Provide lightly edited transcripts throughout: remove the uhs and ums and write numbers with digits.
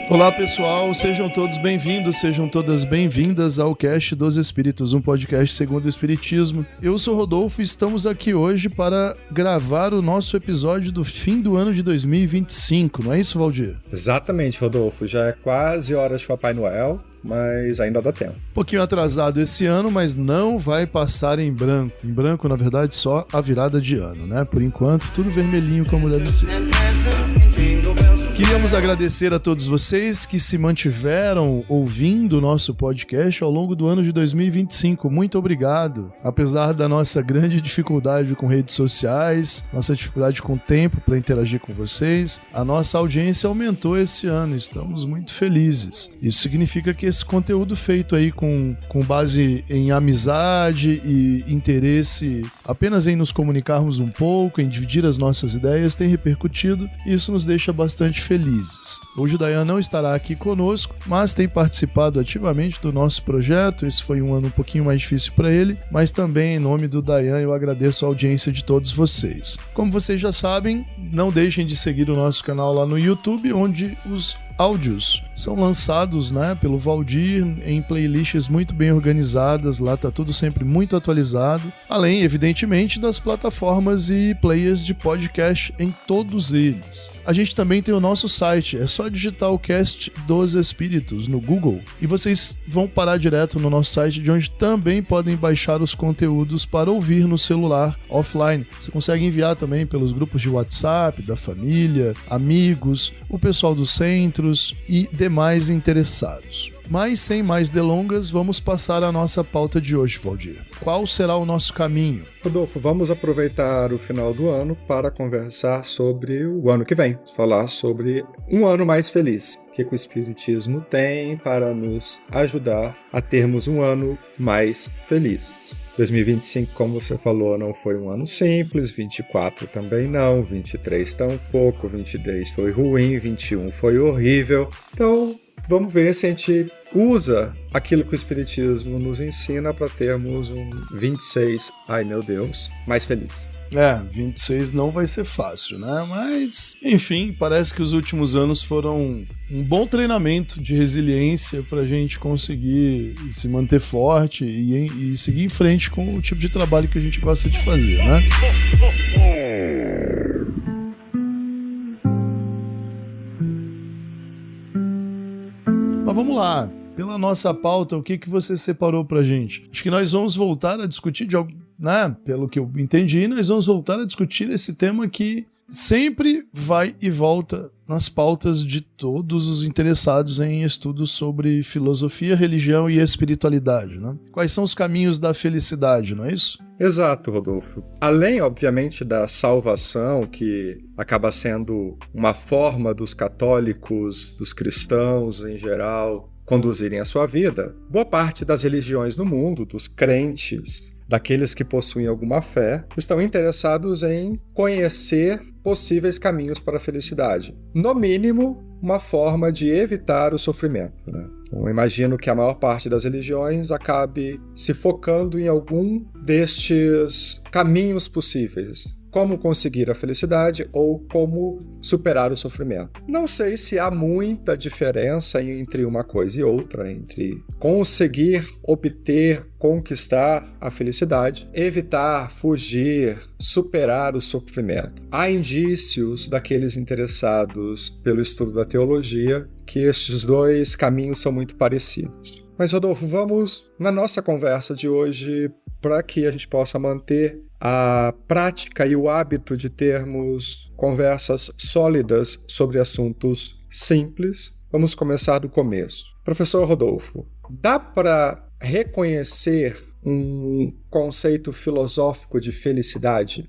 Olá pessoal, sejam todos bem-vindos, sejam todas bem-vindas ao Cast dos Espíritos, um podcast segundo o Espiritismo. Eu sou Rodolfo e estamos aqui hoje para gravar o nosso episódio do fim do ano de 2025, não é isso, Valdir? Exatamente, Rodolfo, já é quase hora de Papai Noel, mas ainda dá tempo. Um pouquinho atrasado esse ano, mas não vai passar em branco. Em branco, na verdade, só a virada de ano, né? Por enquanto, tudo vermelhinho como deve ser. Queríamos agradecer a todos vocês que se mantiveram ouvindo o nosso podcast ao longo do ano de 2025. Muito obrigado. Apesar da nossa grande dificuldade com redes sociais, nossa dificuldade com tempo para interagir com vocês, a nossa audiência aumentou esse ano. Estamos muito felizes. Isso significa que esse conteúdo feito aí com base em amizade e interesse apenas em nos comunicarmos um pouco, em dividir as nossas ideias, tem repercutido e isso nos deixa bastante felizes. Hoje o Dayan não estará aqui conosco, mas tem participado ativamente do nosso projeto. Esse foi um ano um pouquinho mais difícil para ele, mas também em nome do Dayan eu agradeço a audiência de todos vocês. Como vocês já sabem, não deixem de seguir o nosso canal lá no YouTube, onde os áudios são lançados, né, pelo Valdir em playlists muito bem organizadas. Lá tá tudo sempre muito atualizado, além, evidentemente, das plataformas e players de podcast em todos eles. A gente também tem o nosso site, é só digitar o Cast dos Espíritos no Google e vocês vão parar direto no nosso site, de onde também podem baixar os conteúdos para ouvir no celular offline. Você consegue enviar também pelos grupos de WhatsApp, da família, amigos, o pessoal dos centros e demais interessados. Mas sem mais delongas, vamos passar a nossa pauta de hoje, Valdir. Qual será o nosso caminho? Rodolfo, vamos aproveitar o final do ano para conversar sobre o ano que vem. Falar sobre um ano mais feliz. O que o Espiritismo tem para nos ajudar a termos um ano mais feliz. 2025, como você falou, não foi um ano simples, 24 também não, 23 tampouco, 22 foi ruim, 21 foi horrível. Então, vamos ver se a gente usa aquilo que o Espiritismo nos ensina para termos um 26, ai meu Deus, mais feliz. 26 não vai ser fácil, né? Mas, enfim, parece que os últimos anos foram um bom treinamento de resiliência pra gente conseguir se manter forte e seguir em frente com o tipo de trabalho que a gente gosta de fazer, né? Mas vamos lá. Pela nossa pauta, o que você separou pra gente? Acho que nós vamos voltar a discutir, pelo que eu entendi, nós vamos voltar a discutir esse tema que sempre vai e volta nas pautas de todos os interessados em estudos sobre filosofia, religião e espiritualidade, né? Quais são os caminhos da felicidade, não é isso? Exato, Rodolfo. Além, obviamente, da salvação, que acaba sendo uma forma dos católicos, dos cristãos em geral, conduzirem a sua vida, boa parte das religiões no mundo, dos crentes, daqueles que possuem alguma fé, estão interessados em conhecer possíveis caminhos para a felicidade. No mínimo, uma forma de evitar o sofrimento, né? Então, eu imagino que a maior parte das religiões acabe se focando em algum destes caminhos possíveis. Como conseguir a felicidade ou como superar o sofrimento. Não sei se há muita diferença entre uma coisa e outra, entre conseguir obter, conquistar a felicidade, evitar, fugir, superar o sofrimento. Há indícios daqueles interessados pelo estudo da teologia que estes dois caminhos são muito parecidos. Mas, Rodolfo, vamos na nossa conversa de hoje para que a gente possa manter a prática e o hábito de termos conversas sólidas sobre assuntos simples. Vamos começar do começo. Professor Rodolfo, dá para reconhecer um conceito filosófico de felicidade?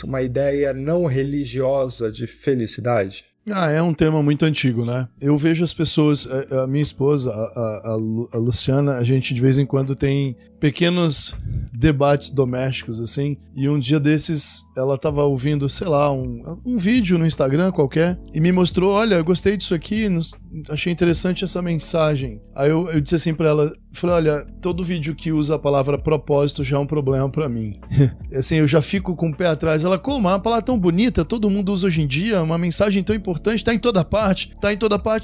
Uma ideia não religiosa de felicidade? É um tema muito antigo, né? Eu vejo as pessoas, a minha esposa, a Luciana, a gente de vez em quando tem pequenos debates domésticos, assim, e um dia desses ela tava ouvindo, sei lá, um vídeo no Instagram qualquer, e me mostrou, olha, eu gostei disso aqui, achei interessante essa mensagem. Aí eu disse assim pra ela, falei, olha, todo vídeo que usa a palavra propósito já é um problema pra mim. Assim, eu já fico com o pé atrás. Ela, como? É uma palavra tão bonita, todo mundo usa hoje em dia, uma mensagem tão importante, tá em toda parte,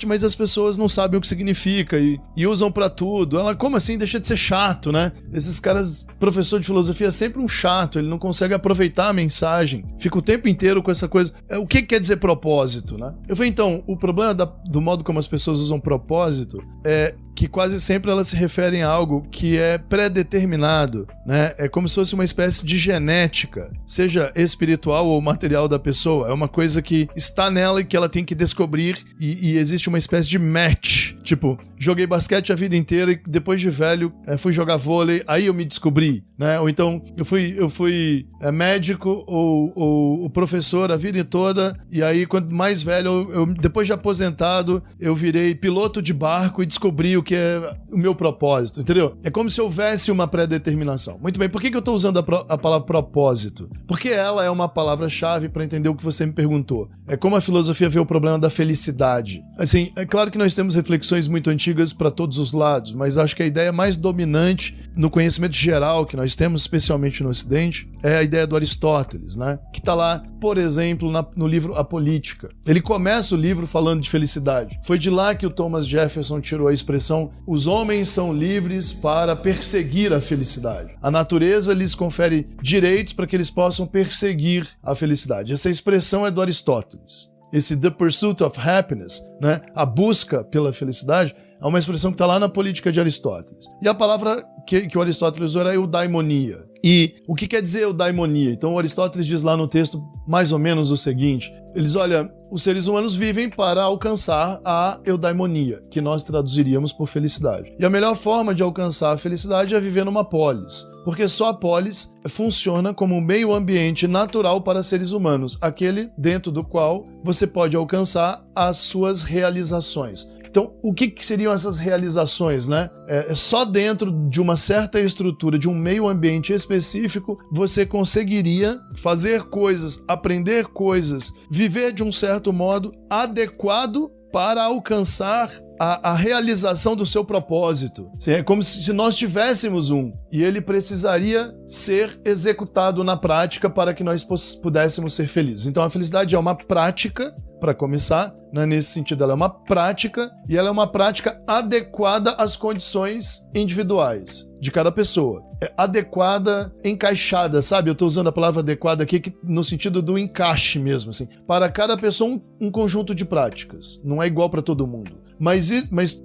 mas as pessoas não sabem o que significa e usam pra tudo. Ela, como assim? Deixa de ser chato, né? Esses caras, professor de filosofia é sempre um chato, ele não consegue aproveitar a mensagem, fica o tempo inteiro com essa coisa. O que quer dizer propósito, né? Eu falei, então, o problema do modo como as pessoas usam propósito é que quase sempre elas se referem a algo que é pré-determinado, né? É como se fosse uma espécie de genética, seja espiritual ou material da pessoa. É uma coisa que está nela e que ela tem que descobrir e existe uma espécie de match. Tipo, joguei basquete a vida inteira e depois de velho fui jogar vôlei, aí eu me descobri, né? Ou então eu fui médico ou professor a vida toda e aí quando mais velho, depois de aposentado, eu virei piloto de barco e descobri o que é o meu propósito, entendeu? É como se houvesse uma pré-determinação. Muito bem, por que eu tô usando a palavra propósito? Porque ela é uma palavra-chave para entender o que você me perguntou. É como a filosofia vê o problema da felicidade. Assim, é claro que nós temos reflexões muito antigas para todos os lados, mas acho que a ideia mais dominante no conhecimento geral que nós temos, especialmente no Ocidente, é a ideia do Aristóteles, né? Que tá lá, por exemplo, no livro A Política. Ele começa o livro falando de felicidade. Foi de lá que o Thomas Jefferson tirou a expressão: os homens são livres para perseguir a felicidade. A natureza lhes confere direitos para que eles possam perseguir a felicidade. Essa expressão é do Aristóteles. Esse The Pursuit of Happiness, né? A busca pela felicidade, é uma expressão que está lá na Política de Aristóteles. E a palavra que o Aristóteles usou era eudaimonia. E o que quer dizer eudaimonia? Então o Aristóteles diz lá no texto mais ou menos o seguinte: eles, olha, os seres humanos vivem para alcançar a eudaimonia, que nós traduziríamos por felicidade. E a melhor forma de alcançar a felicidade é viver numa polis, porque só a polis funciona como um meio ambiente natural para seres humanos, aquele dentro do qual você pode alcançar as suas realizações. Então, o que seriam essas realizações, né? Só dentro de uma certa estrutura, de um meio ambiente específico, você conseguiria fazer coisas, aprender coisas, viver de um certo modo adequado para alcançar a realização do seu propósito. É como se nós tivéssemos e ele precisaria ser executado na prática para que nós pudéssemos ser felizes. Então a felicidade é uma prática, para começar, né? Nesse sentido ela é uma prática, e ela é uma prática adequada às condições individuais de cada pessoa. É adequada, encaixada, sabe? Eu estou usando a palavra adequada aqui no sentido do encaixe mesmo, assim. Para cada pessoa um conjunto de práticas. Não é igual para todo mundo. Mas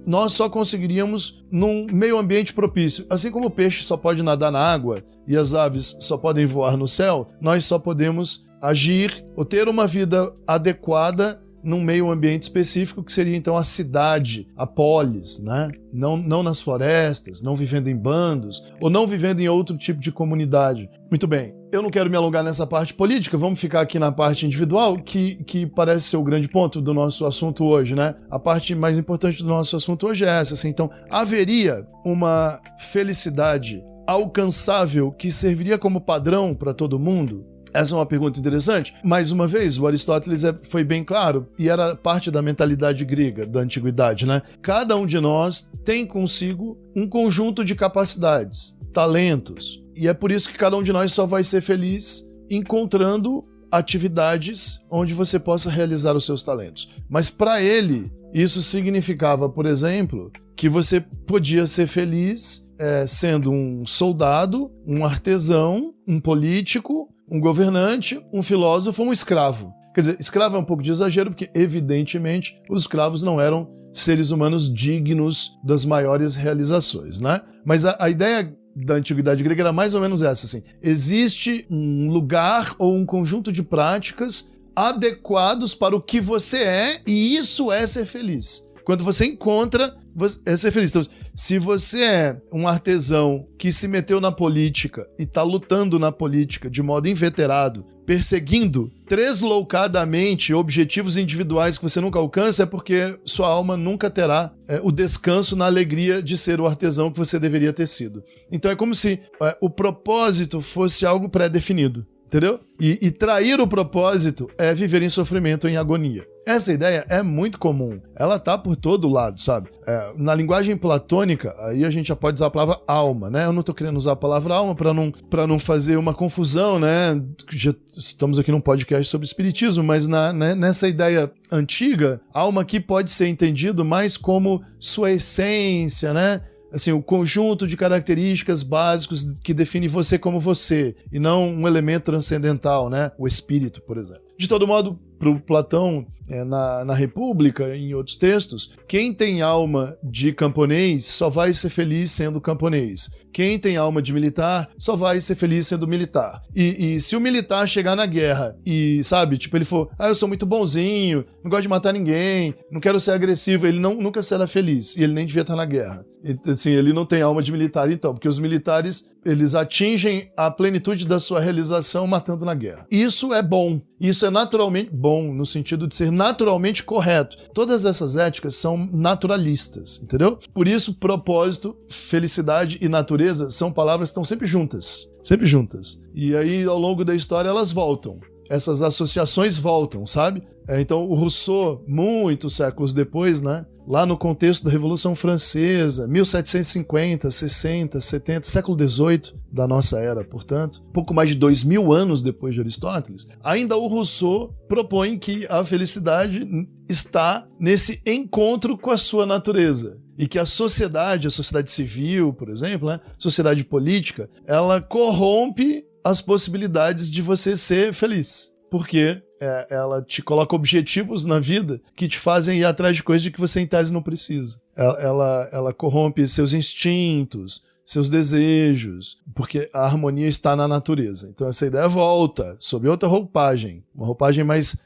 nós só conseguiríamos num meio ambiente propício. Assim como o peixe só pode nadar na água e as aves só podem voar no céu, nós só podemos agir ou ter uma vida adequada num meio ambiente específico, que seria então a cidade, a polis, né? Não nas florestas, não vivendo em bandos, ou não vivendo em outro tipo de comunidade. Muito bem, eu não quero me alongar nessa parte política, vamos ficar aqui na parte individual, que parece ser o grande ponto do nosso assunto hoje, né? A parte mais importante do nosso assunto hoje é essa, assim. Então, haveria uma felicidade alcançável que serviria como padrão para todo mundo? Essa é uma pergunta interessante. Mais uma vez, o Aristóteles foi bem claro, e era parte da mentalidade grega da antiguidade, né? Cada um de nós tem consigo um conjunto de capacidades, talentos, e é por isso que cada um de nós só vai ser feliz encontrando atividades onde você possa realizar os seus talentos. Mas para ele, isso significava, por exemplo, que você podia ser feliz sendo um soldado, um artesão, um político, um governante, um filósofo, um escravo. Quer dizer, escravo é um pouco de exagero, porque, evidentemente, os escravos não eram seres humanos dignos das maiores realizações, né? Mas a ideia da antiguidade grega era mais ou menos essa, assim. Existe um lugar ou um conjunto de práticas adequados para o que você é, e isso é ser feliz. Quando você encontra, é ser feliz. Então, se você é um artesão que se meteu na política e tá lutando na política de modo inveterado, perseguindo tresloucadamente objetivos individuais que você nunca alcança, é porque sua alma nunca terá o descanso na alegria de ser o artesão que você deveria ter sido. Então é como se o propósito fosse algo pré-definido. Entendeu? E trair o propósito é viver em sofrimento, em agonia. Essa ideia é muito comum. Ela tá por todo lado, sabe? Na linguagem platônica, aí a gente já pode usar a palavra alma, né? Eu não tô querendo usar a palavra alma para não fazer uma confusão, né? Já estamos aqui num podcast sobre espiritismo, mas nessa ideia antiga, alma aqui pode ser entendido mais como sua essência, né? Assim, o conjunto de características básicos que define você como você, e não um elemento transcendental, né? O espírito, por exemplo. De todo modo, para o Platão, na República, em outros textos, quem tem alma de camponês só vai ser feliz sendo camponês. Quem tem alma de militar só vai ser feliz sendo militar. E se o militar chegar na guerra e, sabe, tipo, ele for, eu sou muito bonzinho, não gosto de matar ninguém, não quero ser agressivo, ele nunca será feliz, e ele nem devia estar na guerra. E, assim, ele não tem alma de militar, então, porque os militares, eles atingem a plenitude da sua realização matando na guerra. Isso é bom. Isso é naturalmente bom, no sentido de ser naturalmente correto. Todas essas éticas são naturalistas, entendeu? Por isso, propósito, felicidade e natureza são palavras que estão sempre juntas. Sempre juntas. E aí, ao longo da história, elas voltam. Essas associações voltam, sabe? Então, o Rousseau, muitos séculos depois, né? Lá no contexto da Revolução Francesa, 1750, 60, 70, século XVIII da nossa era, portanto, pouco mais de 2000 anos depois de Aristóteles, ainda o Rousseau propõe que a felicidade está nesse encontro com a sua natureza. E que a sociedade civil, por exemplo, né? Sociedade política, ela corrompe as possibilidades de você ser feliz. Porque ela te coloca objetivos na vida que te fazem ir atrás de coisas de que você em tese não precisa. Ela corrompe seus instintos, seus desejos, porque a harmonia está na natureza. Então essa ideia volta sob outra roupagem, uma roupagem mais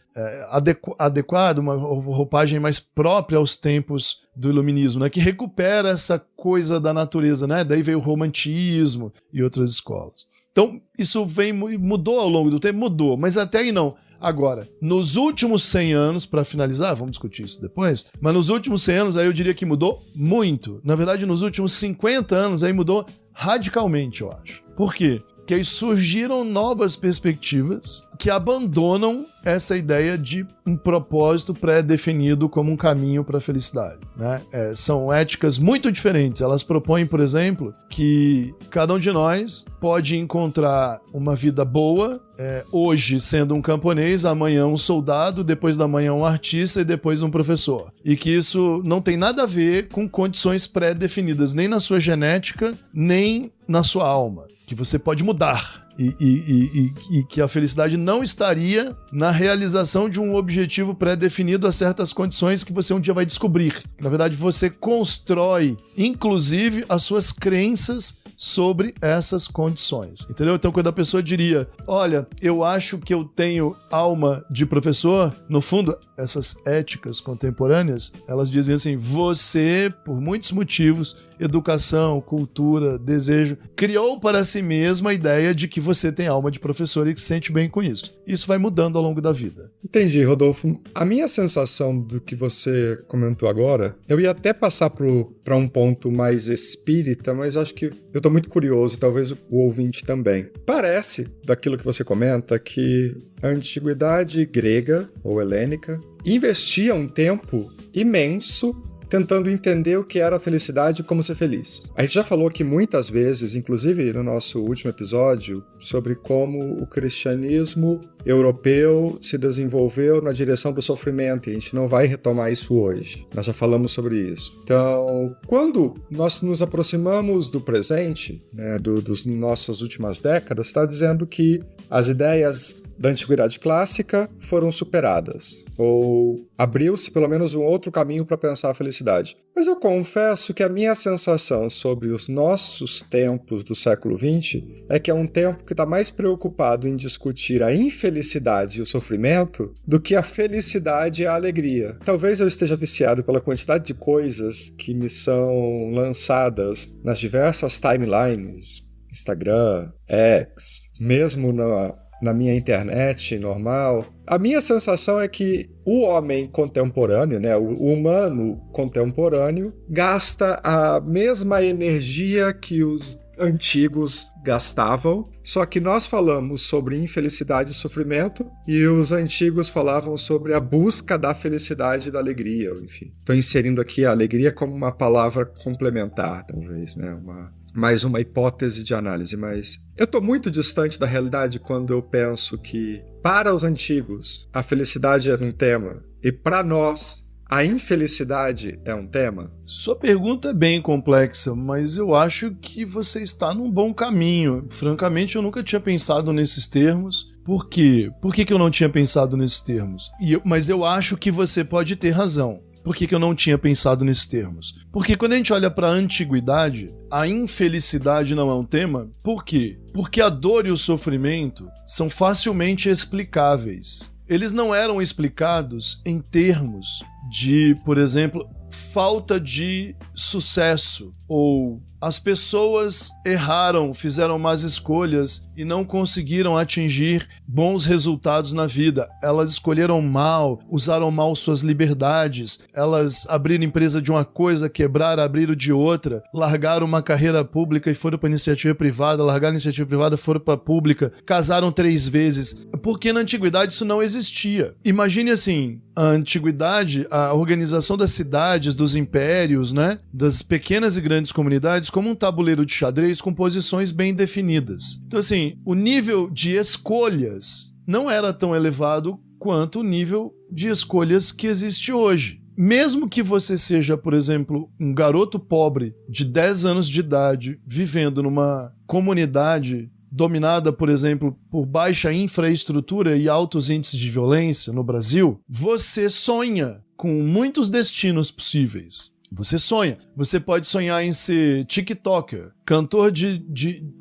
adequada, uma roupagem mais própria aos tempos do iluminismo, né? Que recupera essa coisa da natureza, né? Daí veio o romantismo e outras escolas. Então, isso mudou ao longo do tempo? Mudou, mas até aí não. Agora, nos últimos 100 anos, para finalizar, vamos discutir isso depois, mas nos últimos 100 anos aí eu diria que mudou muito. Na verdade, nos últimos 50 anos aí mudou radicalmente, eu acho. Por quê? Porque aí surgiram novas perspectivas que abandonam essa ideia de um propósito pré-definido como um caminho para a felicidade, né? São éticas muito diferentes. Elas propõem, por exemplo, que cada um de nós pode encontrar uma vida boa, hoje sendo um camponês, amanhã um soldado, depois da manhã um artista e depois um professor. E que isso não tem nada a ver com condições pré-definidas, nem na sua genética, nem na sua alma, que você pode mudar. E que a felicidade não estaria na realização de um objetivo pré-definido a certas condições que você um dia vai descobrir. Na verdade, você constrói, inclusive, as suas crenças sobre essas condições, entendeu? Então, quando a pessoa diria, olha, eu acho que eu tenho alma de professor, no fundo, essas éticas contemporâneas, elas dizem assim, você, por muitos motivos, educação, cultura, desejo, criou para si mesmo a ideia de que você tem alma de professor e que se sente bem com isso. Isso vai mudando ao longo da vida. Entendi, Rodolfo. A minha sensação do que você comentou agora, eu ia até passar para um ponto mais espírita, mas acho que eu estou muito curioso, talvez o ouvinte também. Parece, daquilo que você comenta, que a antiguidade grega ou helênica investia um tempo imenso tentando entender o que era a felicidade e como ser feliz. A gente já falou aqui muitas vezes, inclusive no nosso último episódio, sobre como o cristianismo europeu se desenvolveu na direção do sofrimento, e a gente não vai retomar isso hoje. Nós já falamos sobre isso. Então, quando nós nos aproximamos do presente, né, das nossas últimas décadas, está dizendo que as ideias da antiguidade clássica foram superadas, ou abriu-se pelo menos um outro caminho para pensar a felicidade. Mas eu confesso que a minha sensação sobre os nossos tempos do século XX é que é um tempo que está mais preocupado em discutir a infelicidade e o sofrimento do que a felicidade e a alegria. Talvez eu esteja viciado pela quantidade de coisas que me são lançadas nas diversas timelines, Instagram, X, mesmo na minha internet normal. A minha sensação é que o homem contemporâneo, né, o humano contemporâneo, gasta a mesma energia que os antigos gastavam, só que nós falamos sobre infelicidade e sofrimento e os antigos falavam sobre a busca da felicidade e da alegria, enfim. Estou inserindo aqui a alegria como uma palavra complementar, talvez, né, mais uma hipótese de análise, mas eu estou muito distante da realidade quando eu penso que, para os antigos, a felicidade era um tema e, para nós, a infelicidade é um tema? Sua pergunta é bem complexa, mas eu acho que você está num bom caminho. Francamente, eu nunca tinha pensado nesses termos. Por quê? Por que eu não tinha pensado nesses termos? Mas eu acho que você pode ter razão. Por que eu não tinha pensado nesses termos? Porque quando a gente olha para a antiguidade, a infelicidade não é um tema. Por quê? Porque a dor e o sofrimento são facilmente explicáveis. Eles não eram explicados em termos de, por exemplo, falta de sucesso ou as pessoas erraram, fizeram más escolhas e não conseguiram atingir bons resultados na vida. Elas escolheram mal, usaram mal suas liberdades, elas abriram empresa de uma coisa, quebraram, abriram de outra, largaram uma carreira pública e foram para iniciativa privada, largaram a iniciativa privada, foram para a pública, casaram 3 vezes, porque na antiguidade isso não existia. Imagine assim, a antiguidade, a organização das cidades, dos impérios, né, das pequenas e grandes comunidades, como um tabuleiro de xadrez com posições bem definidas. Então assim, o nível de escolhas não era tão elevado quanto o nível de escolhas que existe hoje. Mesmo que você seja, por exemplo, um garoto pobre de 10 anos de idade, vivendo numa comunidade dominada, por exemplo, por baixa infraestrutura e altos índices de violência no Brasil, você sonha com muitos destinos possíveis. Você sonha. Você pode sonhar em ser TikToker, cantor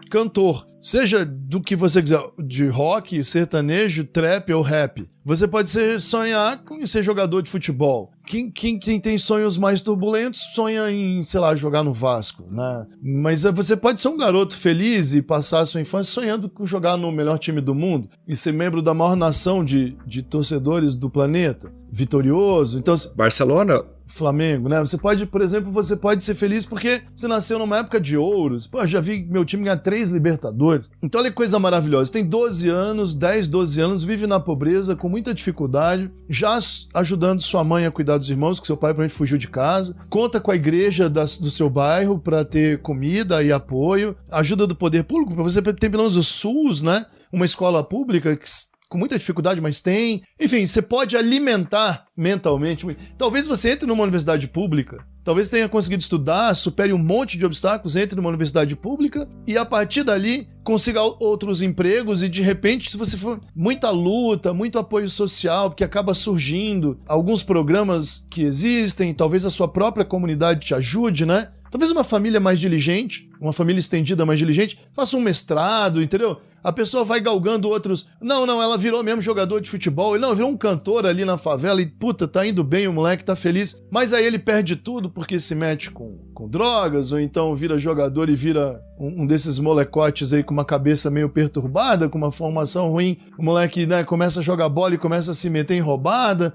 cantor, seja do que você quiser, de rock, sertanejo, trap ou rap. Você pode sonhar em ser jogador de futebol. Quem tem sonhos mais turbulentos sonha em, sei lá, jogar no Vasco, né? Mas você pode ser um garoto feliz e passar a sua infância sonhando com jogar no melhor time do mundo e ser membro da maior nação de torcedores do planeta, vitorioso. Então, Barcelona? Flamengo, né? Você pode, por exemplo, ser feliz porque você nasceu numa época de ouros. Pô, já vi meu time ganhar 3 Libertadores. Então olha que coisa maravilhosa. Tem 12 anos, 10, 12 anos, vive na pobreza, com muita dificuldade, já ajudando sua mãe a cuidar dos irmãos, que seu pai provavelmente fugiu de casa, conta com a igreja do seu bairro para ter comida e apoio, ajuda do poder público, para você ter pelo menos o SUS, né? Uma escola pública que com muita dificuldade, mas tem. Enfim, você pode alimentar mentalmente. Talvez você entre numa universidade pública, talvez tenha conseguido estudar, supere um monte de obstáculos, entre numa universidade pública e a partir dali consiga outros empregos e de repente, se você for muita luta, muito apoio social, porque acaba surgindo alguns programas que existem, talvez a sua própria comunidade te ajude, né? Talvez uma família mais diligente, uma família estendida mais diligente, faça um mestrado, entendeu? A pessoa vai galgando outros... Não, ela virou mesmo jogador de futebol. Não, virou um cantor ali na favela e, puta, tá indo bem, o moleque tá feliz. Mas aí ele perde tudo porque se mete com drogas, ou então vira jogador e vira um desses molecotes aí com uma cabeça meio perturbada, com uma formação ruim. O moleque, né, começa a jogar bola e começa a se meter em roubada.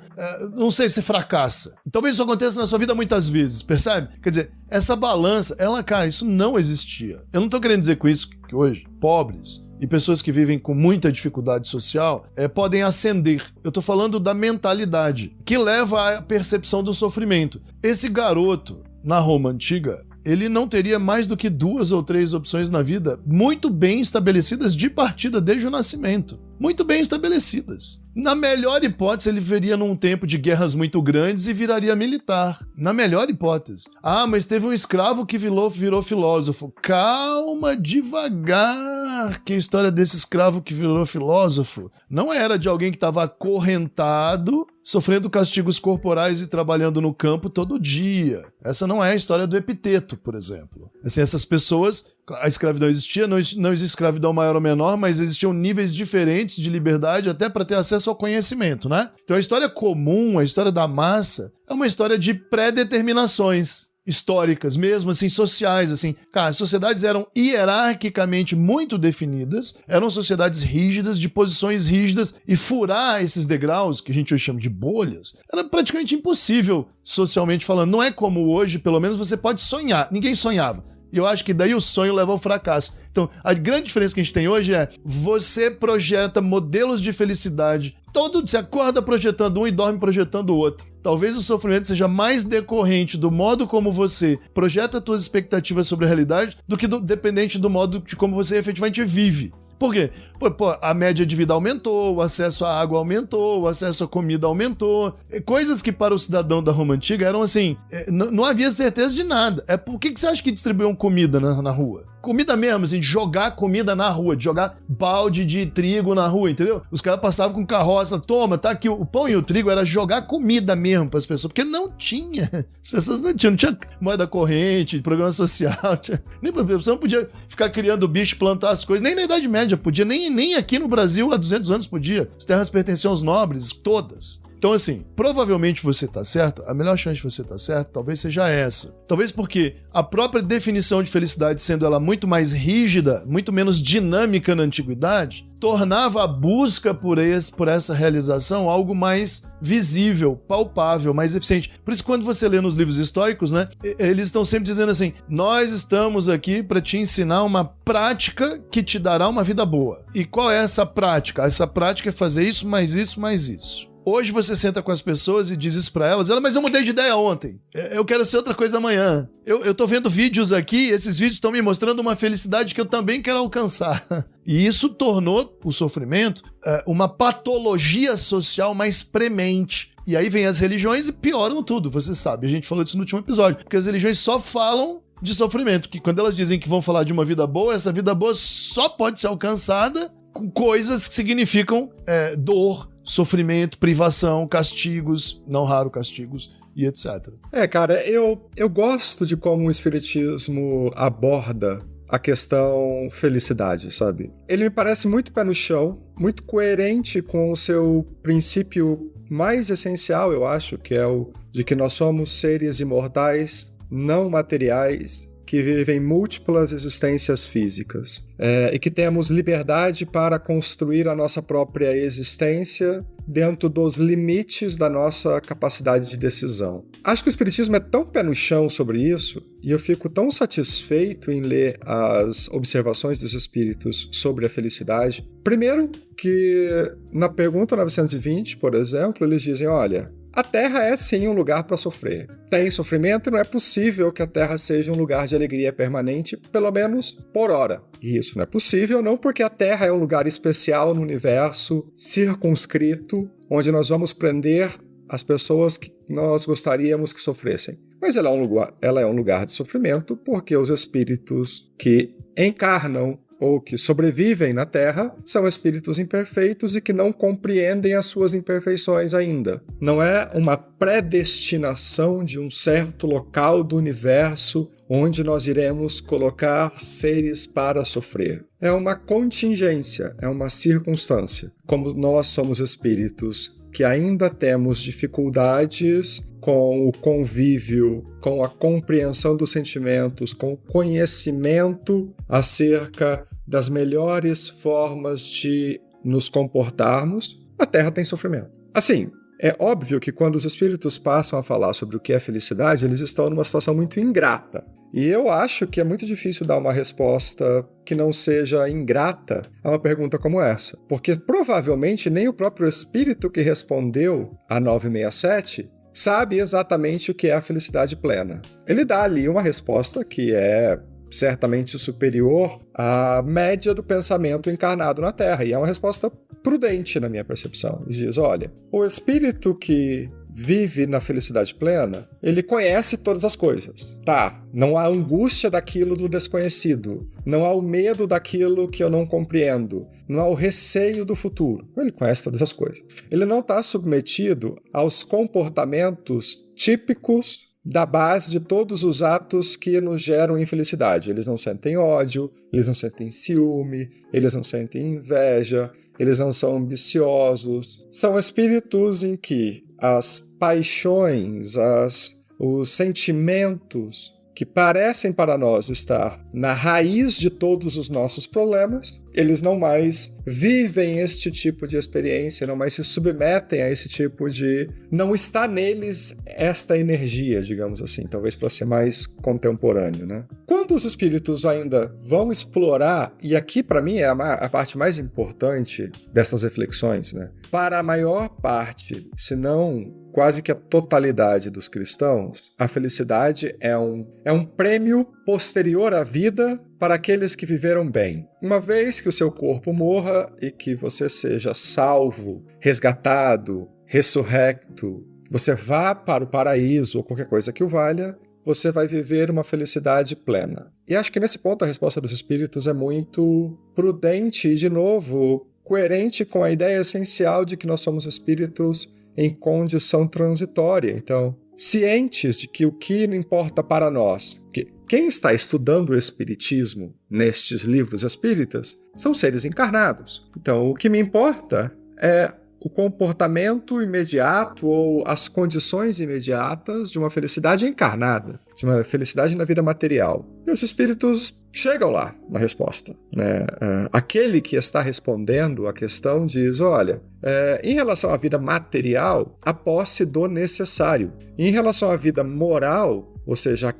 Não sei se fracassa. Talvez isso aconteça na sua vida muitas vezes, percebe? Quer dizer, essa balança, cara, isso não existia. Eu não tô querendo dizer com isso que hoje, pobres e pessoas que vivem com muita dificuldade social podem ascender. Eu tô falando da mentalidade, que leva à percepção do sofrimento. Esse garoto, na Roma Antiga, ele não teria mais do que 2 ou 3 opções na vida muito bem estabelecidas de partida desde o nascimento. Muito bem estabelecidas. Na melhor hipótese, ele viveria num tempo de guerras muito grandes e viraria militar. Na melhor hipótese. Ah, mas teve um escravo que virou filósofo. Calma, devagar, que a história desse escravo que virou filósofo não era de alguém que estava acorrentado sofrendo castigos corporais e trabalhando no campo todo dia. Essa não é a história do Epiteto, por exemplo. Assim, essas pessoas, a escravidão existia, não existe escravidão maior ou menor, mas existiam níveis diferentes de liberdade até para ter acesso ao conhecimento, né? Então a história comum, a história da massa, é uma história de pré-determinações históricas, mesmo assim, sociais, assim. Cara, as sociedades eram hierarquicamente muito definidas, eram sociedades rígidas, de posições rígidas, e furar esses degraus, que a gente hoje chama de bolhas, era praticamente impossível, socialmente falando. Não é como hoje, pelo menos você pode sonhar. Ninguém sonhava. E eu acho que daí o sonho leva ao fracasso. Então, a grande diferença que a gente tem hoje é você projeta modelos de felicidade. Você acorda projetando um e dorme projetando o outro. Talvez o sofrimento seja mais decorrente do modo como você projeta as suas expectativas sobre a realidade do que dependente do modo de como você efetivamente vive. Por quê? A média de vida aumentou, o acesso à água aumentou, o acesso à comida aumentou. Coisas que para o cidadão da Roma Antiga eram assim, não havia certeza de nada. Por que você acha que distribuíam comida na rua? Comida mesmo, assim, de jogar comida na rua, de jogar balde de trigo na rua, entendeu? Os caras passavam com carroça, toma, tá aqui o pão e o trigo, era jogar comida mesmo para as pessoas, porque não tinha. As pessoas não tinha moeda corrente, programa social, nem a pessoa não podia ficar criando bicho, plantar as coisas, nem na Idade Média podia, nem aqui no Brasil há 200 anos podia. As terras pertenciam aos nobres, todas. Então, assim, provavelmente você tá certo, a melhor chance de você tá certo talvez seja essa. Talvez porque a própria definição de felicidade, sendo ela muito mais rígida, muito menos dinâmica na antiguidade, tornava a busca por essa realização algo mais visível, palpável, mais eficiente. Por isso, quando você lê nos livros históricos, né, eles estão sempre dizendo assim, nós estamos aqui para te ensinar uma prática que te dará uma vida boa. E qual é essa prática? Essa prática é fazer isso, mais isso, mais isso. Hoje você senta com as pessoas e diz isso pra elas, mas eu mudei de ideia ontem, eu quero ser outra coisa amanhã. Eu tô vendo vídeos aqui, esses vídeos estão me mostrando uma felicidade que eu também quero alcançar. E isso tornou o sofrimento uma patologia social mais premente. E aí vem as religiões e pioram tudo, você sabe, a gente falou disso no último episódio, porque as religiões só falam de sofrimento, que quando elas dizem que vão falar de uma vida boa, essa vida boa só pode ser alcançada com coisas que significam dor, sofrimento, privação, castigos, não raro castigos e etc. Cara, eu gosto de como o Espiritismo aborda a questão felicidade, sabe? Ele me parece muito pé no chão, muito coerente com o seu princípio mais essencial, eu acho, que é o de que nós somos seres imortais, não materiais, que vivem múltiplas existências físicas e que temos liberdade para construir a nossa própria existência dentro dos limites da nossa capacidade de decisão. Acho que o Espiritismo é tão pé no chão sobre isso e eu fico tão satisfeito em ler as observações dos espíritos sobre a felicidade. Primeiro que na pergunta 920, por exemplo, eles dizem, olha, a Terra é sim um lugar para sofrer. Tem sofrimento e não é possível que a Terra seja um lugar de alegria permanente, pelo menos por hora. E isso não é possível não porque a Terra é um lugar especial no universo, circunscrito, onde nós vamos prender as pessoas que nós gostaríamos que sofressem. Mas ela é um lugar de sofrimento porque os espíritos que encarnam ou que sobrevivem na Terra, são espíritos imperfeitos e que não compreendem as suas imperfeições ainda. Não é uma predestinação de um certo local do universo onde nós iremos colocar seres para sofrer. É uma contingência, é uma circunstância. Como nós somos espíritos que ainda temos dificuldades com o convívio, com a compreensão dos sentimentos, com o conhecimento acerca das melhores formas de nos comportarmos, a Terra tem sofrimento. Assim, é óbvio que quando os espíritos passam a falar sobre o que é felicidade, eles estão numa situação muito ingrata. E eu acho que é muito difícil dar uma resposta que não seja ingrata a uma pergunta como essa. Porque provavelmente nem o próprio espírito que respondeu a 967 sabe exatamente o que é a felicidade plena. Ele dá ali uma resposta que é certamente superior à média do pensamento encarnado na Terra. E é uma resposta prudente na minha percepção. Ele diz, olha, o espírito que vive na felicidade plena, ele conhece todas as coisas. Tá, não há angústia daquilo do desconhecido, não há o medo daquilo que eu não compreendo, não há o receio do futuro. Ele conhece todas as coisas. Ele não está submetido aos comportamentos típicos da base de todos os atos que nos geram infelicidade. Eles não sentem ódio, eles não sentem ciúme, eles não sentem inveja, eles não são ambiciosos. São espíritos em que as paixões, os sentimentos que parecem para nós estar na raiz de todos os nossos problemas, eles não mais vivem este tipo de experiência, não mais se submetem a esse tipo de... Não está neles esta energia, digamos assim, talvez para ser mais contemporâneo, né? Quando os espíritos ainda vão explorar, e aqui para mim é a parte mais importante dessas reflexões, né? Para a maior parte, se não quase que a totalidade dos cristãos, a felicidade é um prêmio posterior à vida para aqueles que viveram bem. Uma vez que o seu corpo morra e que você seja salvo, resgatado, ressurrecto, que você vá para o paraíso ou qualquer coisa que o valha, você vai viver uma felicidade plena. E acho que nesse ponto a resposta dos espíritos é muito prudente e, de novo, coerente com a ideia essencial de que nós somos espíritos em condição transitória. Então, cientes de que o que importa para nós, que quem está estudando o espiritismo nestes livros espíritas são seres encarnados. Então, o que me importa é o comportamento imediato ou as condições imediatas de uma felicidade encarnada, de uma felicidade na vida material. E os espíritos chegam lá na resposta, né? Aquele que está respondendo a questão diz, olha, em relação à vida material, a posse do necessário. Em relação à vida moral, ou seja,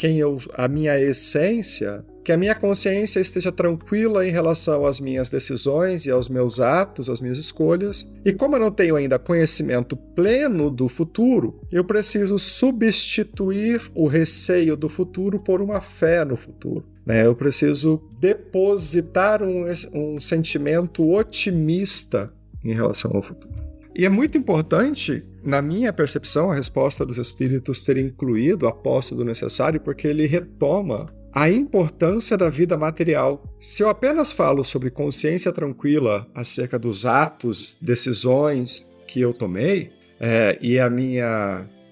a minha essência, que a minha consciência esteja tranquila em relação às minhas decisões e aos meus atos, às minhas escolhas. E como eu não tenho ainda conhecimento pleno do futuro, eu preciso substituir o receio do futuro por uma fé no futuro, né? Eu preciso depositar um sentimento otimista em relação ao futuro. E é muito importante, na minha percepção, a resposta dos espíritos ter incluído a posse do necessário, porque ele retoma a importância da vida material. Se eu apenas falo sobre consciência tranquila acerca dos atos, decisões que eu tomei, e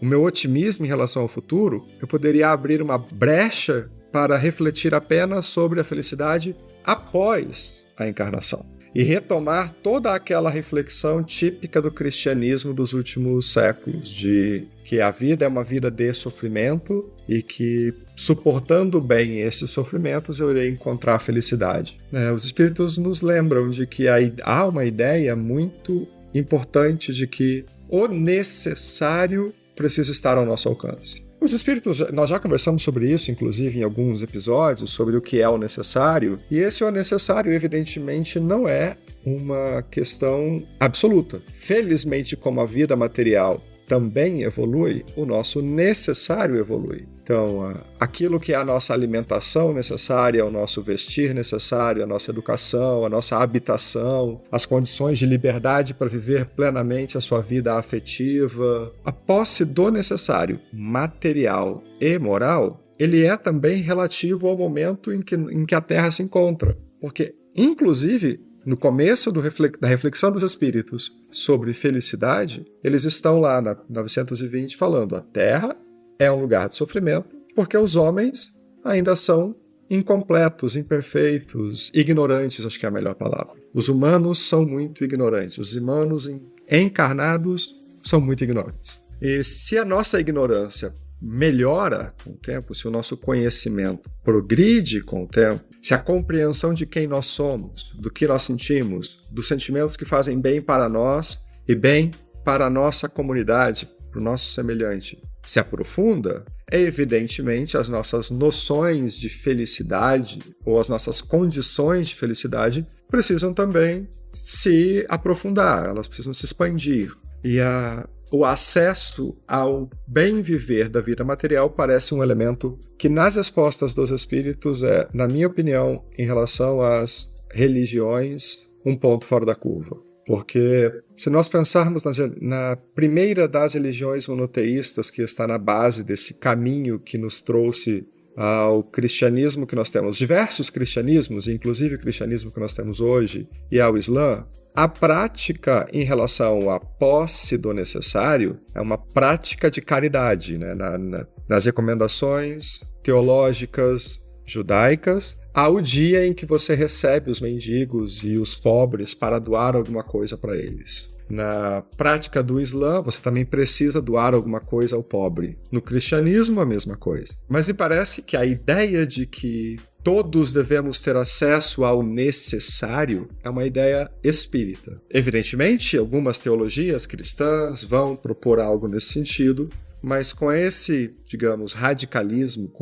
o meu otimismo em relação ao futuro, eu poderia abrir uma brecha para refletir apenas sobre a felicidade após a encarnação e retomar toda aquela reflexão típica do cristianismo dos últimos séculos, de que a vida é uma vida de sofrimento e que, suportando bem esses sofrimentos, eu irei encontrar a felicidade. Os espíritos nos lembram de que há uma ideia muito importante de que o necessário precisa estar ao nosso alcance. Os espíritos, nós já conversamos sobre isso, inclusive em alguns episódios, sobre o que é o necessário, e esse o necessário, evidentemente, não é uma questão absoluta. Felizmente, como a vida material também evolui, o nosso necessário evolui. Então, aquilo que é a nossa alimentação necessária, o nosso vestir necessário, a nossa educação, a nossa habitação, as condições de liberdade para viver plenamente a sua vida afetiva, a posse do necessário material e moral, ele é também relativo ao momento em que a Terra se encontra. Porque, inclusive, no começo da reflexão dos espíritos sobre felicidade, eles estão lá na 920 falando: a Terra é um lugar de sofrimento porque os homens ainda são incompletos, imperfeitos, ignorantes, acho que é a melhor palavra. Os humanos são muito ignorantes, os humanos encarnados são muito ignorantes. E se a nossa ignorância melhora com o tempo, se o nosso conhecimento progride com o tempo, se a compreensão de quem nós somos, do que nós sentimos, dos sentimentos que fazem bem para nós e bem para a nossa comunidade, para o nosso semelhante, se aprofunda, evidentemente as nossas noções de felicidade ou as nossas condições de felicidade precisam também se aprofundar, elas precisam se expandir. E o acesso ao bem viver da vida material parece um elemento que nas respostas dos espíritos na minha opinião, em relação às religiões, um ponto fora da curva. Porque se nós pensarmos na primeira das religiões monoteístas que está na base desse caminho que nos trouxe ao cristianismo que nós temos, diversos cristianismos, inclusive o cristianismo que nós temos hoje, e ao Islã, a prática em relação à posse do necessário é uma prática de caridade, né? Nas recomendações teológicas judaicas, há o dia em que você recebe os mendigos e os pobres para doar alguma coisa para eles. Na prática do Islã, você também precisa doar alguma coisa ao pobre. No cristianismo, a mesma coisa. Mas me parece que a ideia de que todos devemos ter acesso ao necessário é uma ideia espírita. Evidentemente, algumas teologias cristãs vão propor algo nesse sentido, mas com esse, digamos, radicalismo,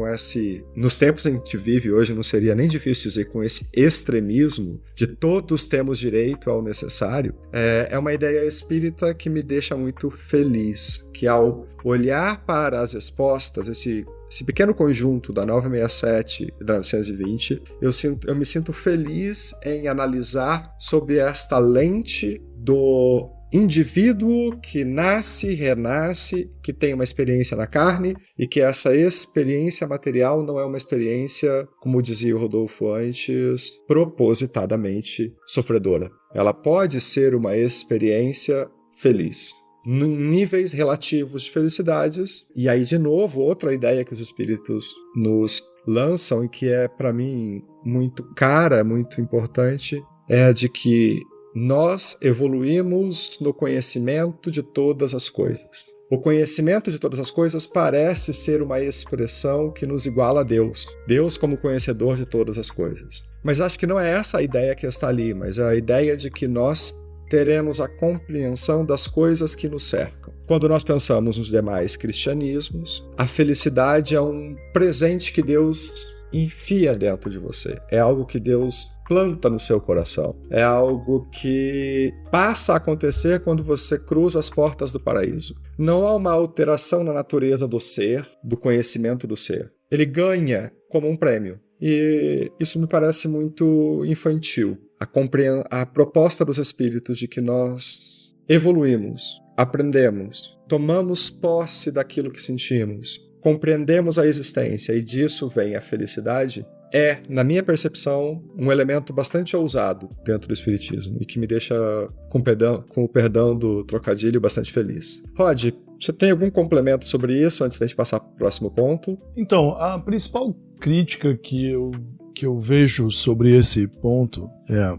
nos tempos em que a gente vive hoje, não seria nem difícil dizer, com esse extremismo de todos temos direito ao necessário, é uma ideia espírita que me deixa muito feliz, que ao olhar para as respostas, esse pequeno conjunto da 967 e da 920, eu me sinto feliz em analisar sob esta lente do indivíduo que nasce, renasce, que tem uma experiência na carne e que essa experiência material não é uma experiência, como dizia o Rodolfo antes, propositadamente sofredora. Ela pode ser uma experiência feliz, níveis relativos de felicidades. E aí, de novo, outra ideia que os espíritos nos lançam e que é, para mim, muito cara, muito importante, é a de que nós evoluímos no conhecimento de todas as coisas. O conhecimento de todas as coisas parece ser uma expressão que nos iguala a Deus. Deus como conhecedor de todas as coisas. Mas acho que não é essa a ideia que está ali, mas é a ideia de que nós teremos a compreensão das coisas que nos cercam. Quando nós pensamos nos demais cristianismos, a felicidade é um presente que Deus enfia dentro de você. É algo que Deus planta no seu coração. É algo que passa a acontecer quando você cruza as portas do paraíso. Não há uma alteração na natureza do ser, do conhecimento do ser. Ele ganha como um prêmio. E isso me parece muito infantil. A proposta dos espíritos de que nós evoluímos, aprendemos, tomamos posse daquilo que sentimos, compreendemos a existência e disso vem a felicidade, é, na minha percepção, um elemento bastante ousado dentro do espiritismo e que me deixa, com o perdão do trocadilho, bastante feliz. Rod, você tem algum complemento sobre isso antes da gente passar para o próximo ponto? Então, a principal crítica que eu vejo sobre esse ponto,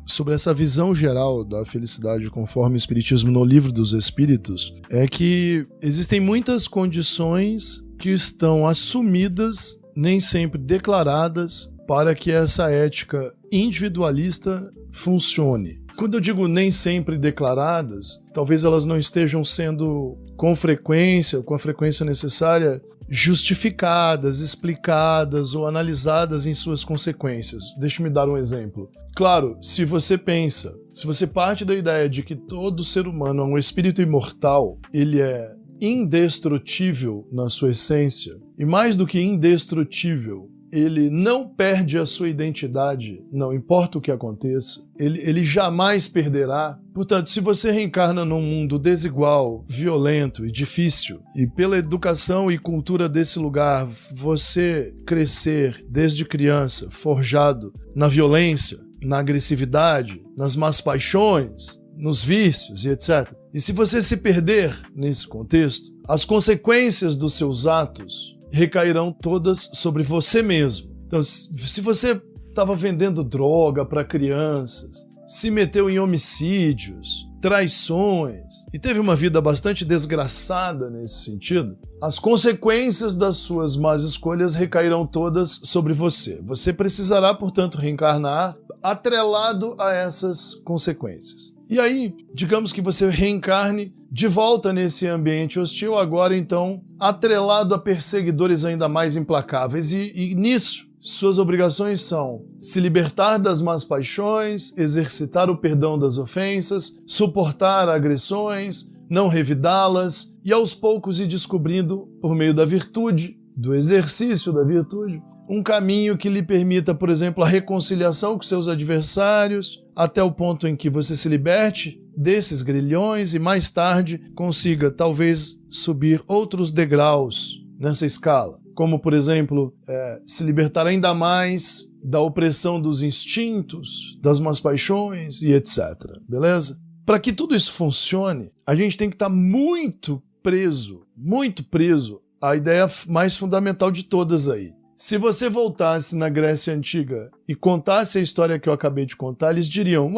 sobre essa visão geral da felicidade conforme o Espiritismo no Livro dos Espíritos, é que existem muitas condições que estão assumidas, nem sempre declaradas, para que essa ética individualista funcione. Quando eu digo nem sempre declaradas, talvez elas não estejam sendo com a frequência necessária, justificadas, explicadas ou analisadas em suas consequências. Deixe-me dar um exemplo. Claro, se você parte da ideia de que todo ser humano é um espírito imortal, ele é indestrutível na sua essência, e mais do que indestrutível, ele não perde a sua identidade, não importa o que aconteça, ele jamais perderá. Portanto, se você reencarna num mundo desigual, violento e difícil, e pela educação e cultura desse lugar, você crescer desde criança, forjado na violência, na agressividade, nas más paixões, nos vícios e etc. E se você se perder nesse contexto, as consequências dos seus atos recairão todas sobre você mesmo. Então, se você estava vendendo droga para crianças, se meteu em homicídios, traições e teve uma vida bastante desgraçada nesse sentido, as consequências das suas más escolhas recairão todas sobre você. Você precisará, portanto, reencarnar atrelado a essas consequências. E aí, digamos que você reencarne de volta nesse ambiente hostil, agora então atrelado a perseguidores ainda mais implacáveis. E nisso, suas obrigações são se libertar das más paixões, exercitar o perdão das ofensas, suportar agressões, não revidá-las e aos poucos ir descobrindo, por meio da virtude, do exercício da virtude, um caminho que lhe permita, por exemplo, a reconciliação com seus adversários, até o ponto em que você se liberte desses grilhões e mais tarde consiga talvez subir outros degraus nessa escala, como por exemplo se libertar ainda mais da opressão dos instintos, das más paixões e etc. Beleza? Para que tudo isso funcione, a gente tem que estar muito preso à ideia mais fundamental de todas aí. Se você voltasse na Grécia Antiga e contasse a história que eu acabei de contar, eles diriam,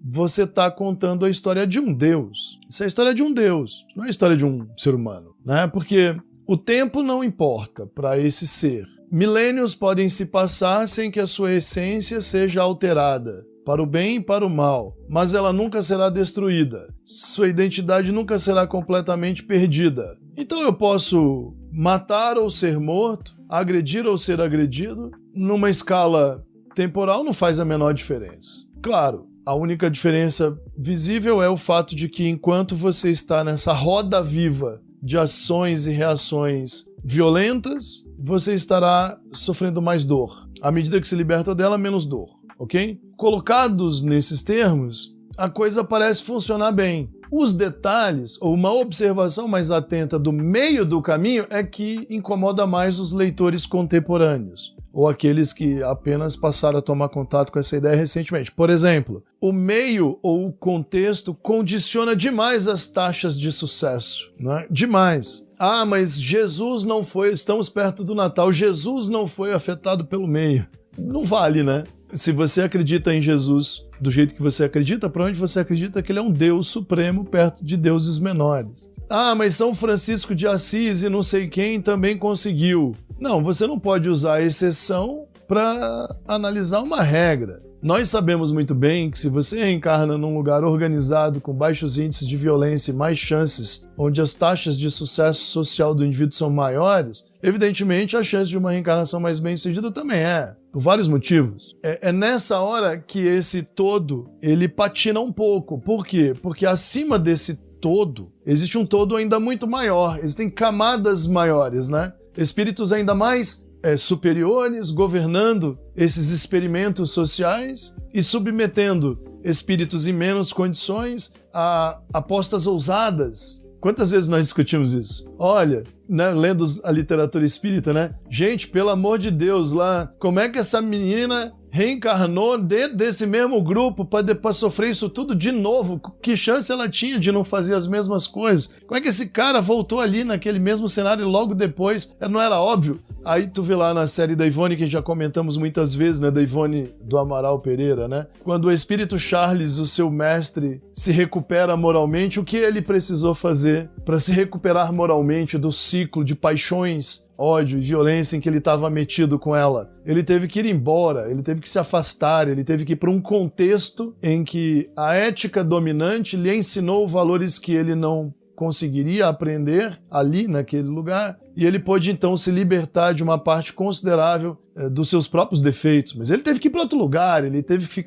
você está contando a história de um deus. Isso é a história de um deus, não é a história de um ser humano, né? Porque o tempo não importa para esse ser. Milênios podem se passar sem que a sua essência seja alterada, para o bem e para o mal, mas ela nunca será destruída. Sua identidade nunca será completamente perdida. Então eu posso matar ou ser morto, agredir ou ser agredido, numa escala temporal não faz a menor diferença. Claro, a única diferença visível é o fato de que enquanto você está nessa roda viva de ações e reações violentas, você estará sofrendo mais dor. À medida que se liberta dela, menos dor. Ok? Colocados nesses termos, a coisa parece funcionar bem. Os detalhes, ou uma observação mais atenta do meio do caminho, é que incomoda mais os leitores contemporâneos, ou aqueles que apenas passaram a tomar contato com essa ideia recentemente. Por exemplo, o meio ou o contexto condiciona demais as taxas de sucesso, né? Demais. Mas Jesus não foi, estamos perto do Natal, Jesus não foi afetado pelo meio. Não vale, né? Se você acredita em Jesus do jeito que você acredita, provavelmente você acredita que ele é um Deus supremo perto de deuses menores. Mas São Francisco de Assis e não sei quem também conseguiu. Não, você não pode usar a exceção para analisar uma regra. Nós sabemos muito bem que se você reencarna num lugar organizado com baixos índices de violência e mais chances, onde as taxas de sucesso social do indivíduo são maiores, evidentemente a chance de uma reencarnação mais bem-sucedida também por vários motivos. É nessa hora que esse todo, ele patina um pouco. Por quê? Porque acima desse todo, existe um todo ainda muito maior, existem camadas maiores, né? Espíritos ainda mais superiores, governando esses experimentos sociais e submetendo espíritos em menos condições a apostas ousadas. Quantas vezes nós discutimos isso? Olha, né, lendo a literatura espírita, né? Gente, pelo amor de Deus, lá, como é que essa menina reencarnou dentro desse mesmo grupo para sofrer isso tudo de novo? Que chance ela tinha de não fazer as mesmas coisas? Como é que esse cara voltou ali naquele mesmo cenário e logo depois? Não era óbvio? Aí tu vê lá na série da Ivone, que já comentamos muitas vezes, né, da Ivone do Amaral Pereira, né? Quando o espírito Charles, o seu mestre, se recupera moralmente, o que ele precisou fazer para se recuperar moralmente do ciclo de paixões, ódio e violência em que ele estava metido com ela? Ele teve que ir embora, ele teve que se afastar, ele teve que ir para um contexto em que a ética dominante lhe ensinou valores que ele não conseguiria aprender ali naquele lugar, e ele pôde então se libertar de uma parte considerável dos seus próprios defeitos. Mas ele teve que ir para outro lugar, ele teve que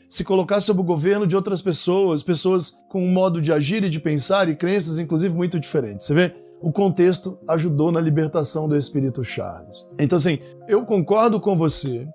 se colocar sob o governo de outras pessoas com um modo de agir e de pensar e crenças inclusive muito diferentes. Você vê? O contexto ajudou na libertação do espírito Charles. Então assim, eu concordo com você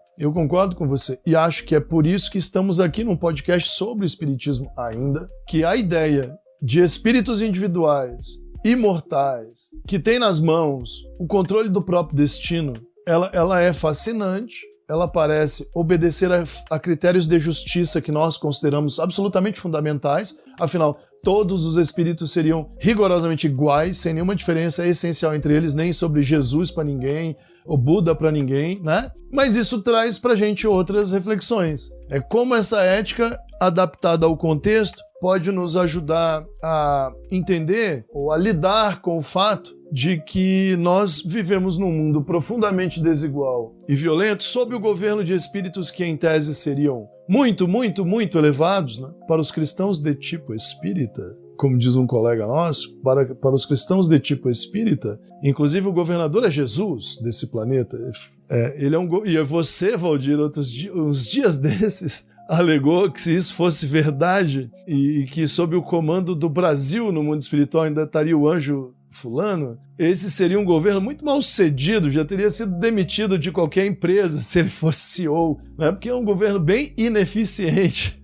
e acho que é por isso que estamos aqui num podcast sobre o espiritismo ainda, que a ideia de espíritos individuais, imortais, que têm nas mãos o controle do próprio destino, ela é fascinante, ela parece obedecer a critérios de justiça que nós consideramos absolutamente fundamentais, afinal, todos os espíritos seriam rigorosamente iguais, sem nenhuma diferença essencial entre eles, nem sobre Jesus para ninguém, ou Buda para ninguém, né? Mas isso traz pra gente outras reflexões. É como essa ética, adaptada ao contexto, pode nos ajudar a entender ou a lidar com o fato de que nós vivemos num mundo profundamente desigual e violento sob o governo de espíritos que, em tese, seriam muito, muito, muito elevados, né? Para os cristãos de tipo espírita, como diz um colega nosso, para os cristãos de tipo espírita, inclusive o governador é Jesus desse planeta. E você, Valdir, uns dias desses, alegou que se isso fosse verdade e que sob o comando do Brasil no mundo espiritual ainda estaria o anjo fulano, esse seria um governo muito mal sucedido, já teria sido demitido de qualquer empresa se ele fosse CEO, né? Porque é um governo bem ineficiente.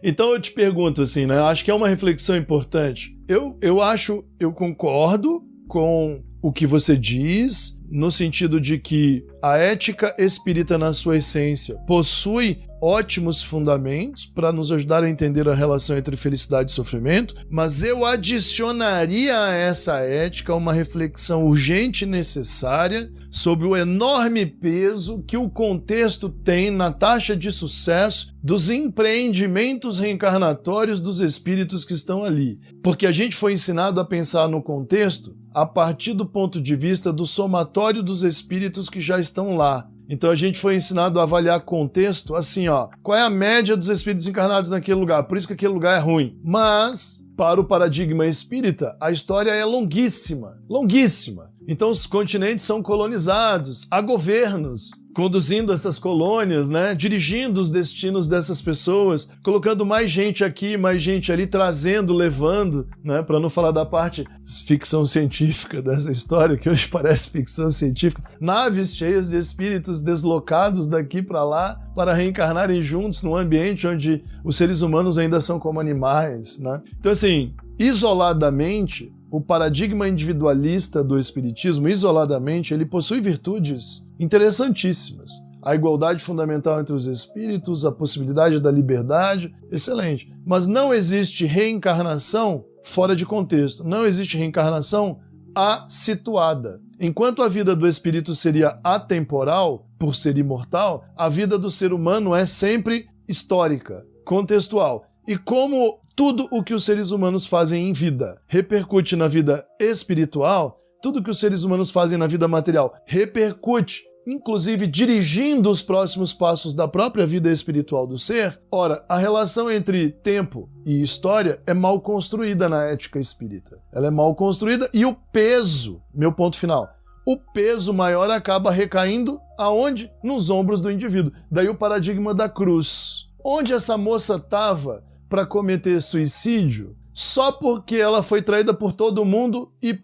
Então eu te pergunto assim, né? Acho que é uma reflexão importante. Eu concordo com o que você diz, no sentido de que a ética espírita, na sua essência, possui ótimos fundamentos para nos ajudar a entender a relação entre felicidade e sofrimento, mas eu adicionaria a essa ética uma reflexão urgente e necessária sobre o enorme peso que o contexto tem na taxa de sucesso dos empreendimentos reencarnatórios dos espíritos que estão ali. Porque a gente foi ensinado a pensar no contexto a partir do ponto de vista do somatório dos espíritos que já estão lá. Então a gente foi ensinado a avaliar contexto assim, qual é a média dos espíritos encarnados naquele lugar, por isso que aquele lugar é ruim. Mas, para o paradigma espírita, a história é longuíssima, longuíssima. Então os continentes são colonizados, há governos conduzindo essas colônias, né? Dirigindo os destinos dessas pessoas, colocando mais gente aqui, mais gente ali, trazendo, levando, né? Para não falar da parte ficção científica dessa história, que hoje parece ficção científica, naves cheias de espíritos deslocados daqui para lá para reencarnarem juntos num ambiente onde os seres humanos ainda são como animais, né? Então, assim, isoladamente, o paradigma individualista do espiritismo, isoladamente, ele possui virtudes interessantíssimas. A igualdade fundamental entre os espíritos, a possibilidade da liberdade, excelente. Mas não existe reencarnação fora de contexto. Não existe reencarnação assituada. Enquanto a vida do espírito seria atemporal, por ser imortal, a vida do ser humano é sempre histórica, contextual. E como tudo o que os seres humanos fazem em vida repercute na vida espiritual, tudo o que os seres humanos fazem na vida material repercute, inclusive dirigindo os próximos passos da própria vida espiritual do ser. Ora, a relação entre tempo e história é mal construída na ética espírita. Ela é mal construída e o peso, meu ponto final, o peso maior acaba recaindo aonde? Nos ombros do indivíduo. Daí o paradigma da cruz. Onde essa moça estava para cometer suicídio só porque ela foi traída por todo mundo e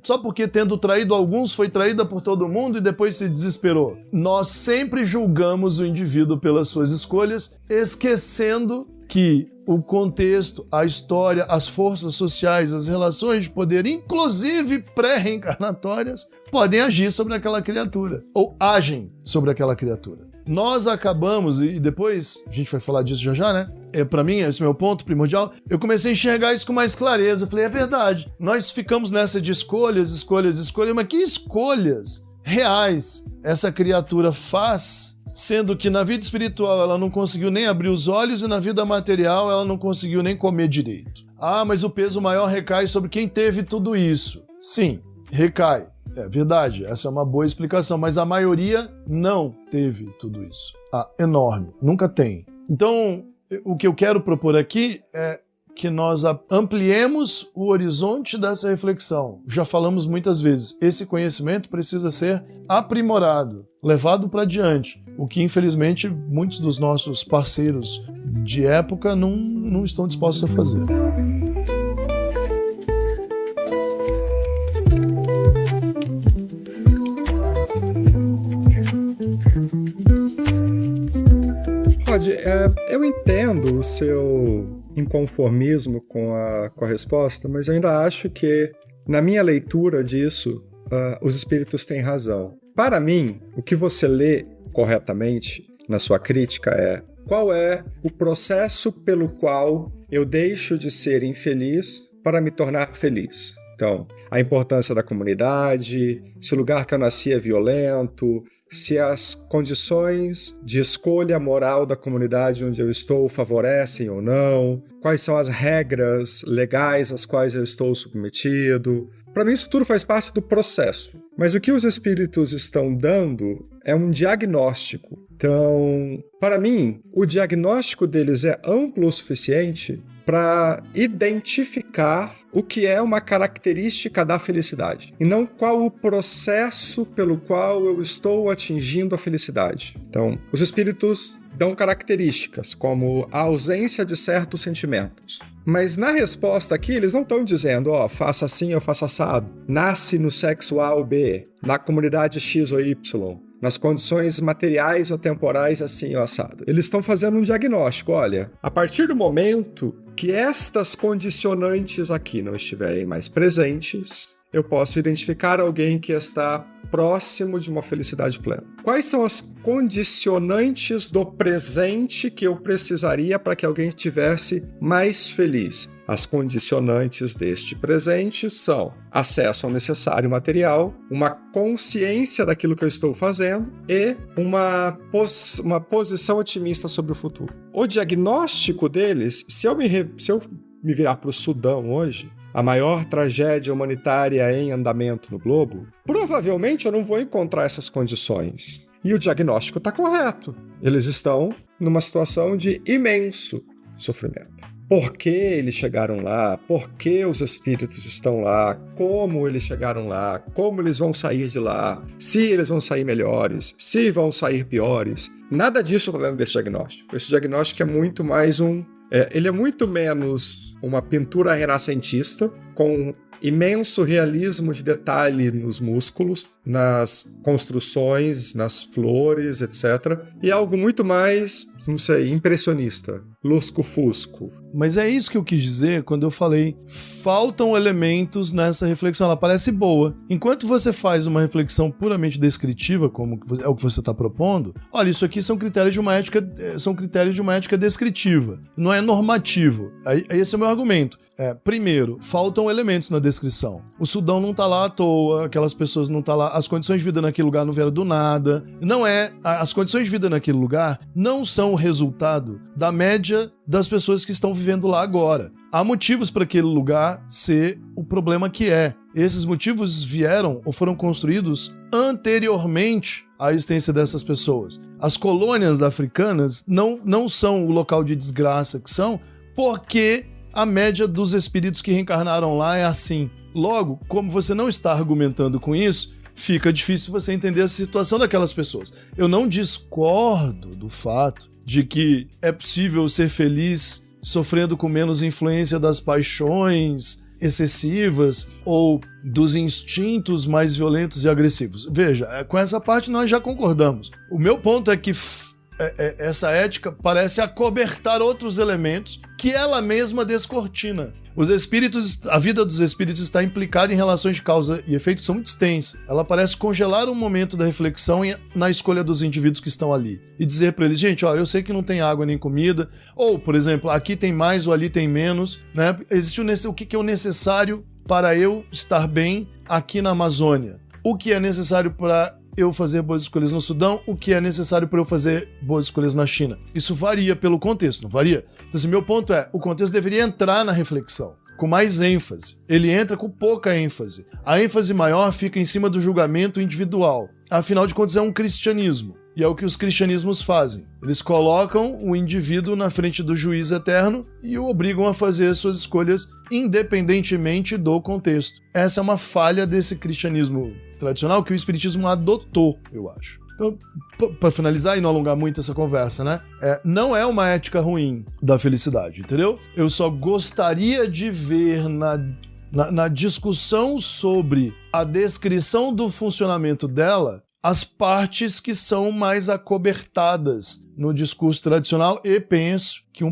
só porque tendo traído alguns foi traída por todo mundo e depois se desesperou. Nós sempre julgamos o indivíduo pelas suas escolhas, esquecendo que o contexto, a história, as forças sociais, as relações de poder, inclusive pré-reencarnatórias, podem agir sobre aquela criatura, ou agem sobre aquela criatura. Nós acabamos, e depois a gente vai falar disso já, né? Para mim, esse é o meu ponto primordial. Eu comecei a enxergar isso com mais clareza. Eu falei, é verdade. Nós ficamos nessa de escolhas, mas que escolhas reais essa criatura faz, sendo que na vida espiritual ela não conseguiu nem abrir os olhos e na vida material ela não conseguiu nem comer direito. Ah, mas o peso maior recai sobre quem teve tudo isso. Sim, recai. É verdade, essa é uma boa explicação, mas a maioria não teve tudo isso. Enorme, nunca tem. Então, o que eu quero propor aqui é que nós ampliemos o horizonte dessa reflexão. Já falamos muitas vezes, esse conhecimento precisa ser aprimorado, levado para diante, o que infelizmente muitos dos nossos parceiros de época não estão dispostos a fazer. Eu entendo o seu inconformismo com a resposta, mas eu ainda acho que, na minha leitura disso, os espíritos têm razão. Para mim, o que você lê corretamente na sua crítica é: qual é o processo pelo qual eu deixo de ser infeliz para me tornar feliz? Então, a importância da comunidade, se o lugar que eu nasci é violento, se as condições de escolha moral da comunidade onde eu estou favorecem ou não, quais são as regras legais às quais eu estou submetido. Para mim, isso tudo faz parte do processo. Mas o que os espíritos estão dando é um diagnóstico. Então, para mim, o diagnóstico deles é amplo o suficiente para identificar o que é uma característica da felicidade e não qual o processo pelo qual eu estou atingindo a felicidade. Então, os espíritos dão características como a ausência de certos sentimentos. Mas na resposta aqui, eles não estão dizendo, faça assim ou faça assado. Nasce no sexo A ou B, na comunidade X ou Y. nas condições materiais ou temporais assim ou assado. Eles estão fazendo um diagnóstico, olha, a partir do momento que estas condicionantes aqui não estiverem mais presentes, eu posso identificar alguém que está próximo de uma felicidade plena. Quais são as condicionantes do presente que eu precisaria para que alguém estivesse mais feliz? As condicionantes deste presente são acesso ao necessário material, uma consciência daquilo que eu estou fazendo e uma posição otimista sobre o futuro. O diagnóstico deles, se eu me virar para o Sudão hoje, a maior tragédia humanitária em andamento no globo, provavelmente eu não vou encontrar essas condições. E o diagnóstico está correto. Eles estão numa situação de imenso sofrimento. Por que eles chegaram lá? Por que os espíritos estão lá? Como eles chegaram lá? Como eles vão sair de lá? Se eles vão sair melhores? Se vão sair piores? Nada disso eu estou lendo desse diagnóstico. Esse diagnóstico é muito mais ele é muito menos uma pintura renascentista, com imenso realismo de detalhe nos músculos, nas construções, nas flores, etc. E algo muito mais, não sei, impressionista, lusco-fusco. Mas é isso que eu quis dizer quando eu falei faltam elementos nessa reflexão, ela parece boa. Enquanto você faz uma reflexão puramente descritiva, como é o que você está propondo, olha, isso aqui são critérios de uma ética descritiva, não é normativo. Esse é o meu argumento. Primeiro, faltam elementos na descrição. O Sudão não está lá à toa, aquelas pessoas não estão lá, as condições de vida naquele lugar não vieram do nada. As condições de vida naquele lugar não são o resultado da média das pessoas que estão vivendo lá agora. Há motivos para aquele lugar ser o problema que é. Esses motivos vieram ou foram construídos anteriormente à existência dessas pessoas. As colônias africanas não são o local de desgraça que são, porque a média dos espíritos que reencarnaram lá é assim. Logo, como você não está argumentando com isso, fica difícil você entender a situação daquelas pessoas. Eu não discordo do fato de que é possível ser feliz sofrendo com menos influência das paixões excessivas ou dos instintos mais violentos e agressivos. Veja, com essa parte nós já concordamos. O meu ponto é que essa ética parece acobertar outros elementos que ela mesma descortina. A vida dos espíritos está implicada em relações de causa e efeito que são muito extensas. Ela parece congelar um momento da reflexão na escolha dos indivíduos que estão ali. E dizer para eles, gente, ó, eu sei que não tem água nem comida, ou, por exemplo, aqui tem mais ou ali tem menos, né? Existe o que é o necessário para eu estar bem aqui na Amazônia? O que é necessário para eu fazer boas escolhas no Sudão, o que é necessário para eu fazer boas escolhas na China. Isso varia pelo contexto, não varia? Então, assim, meu ponto é, o contexto deveria entrar na reflexão, com mais ênfase. Ele entra com pouca ênfase. A ênfase maior fica em cima do julgamento individual. Afinal de contas, é um cristianismo. E é o que os cristianismos fazem. Eles colocam o indivíduo na frente do juiz eterno e o obrigam a fazer suas escolhas independentemente do contexto. Essa é uma falha desse cristianismo tradicional que o espiritismo adotou, eu acho. Então, para finalizar e não alongar muito essa conversa, né? Não é uma ética ruim da felicidade, entendeu? Eu só gostaria de ver na discussão sobre a descrição do funcionamento dela as partes que são mais acobertadas no discurso tradicional, e penso que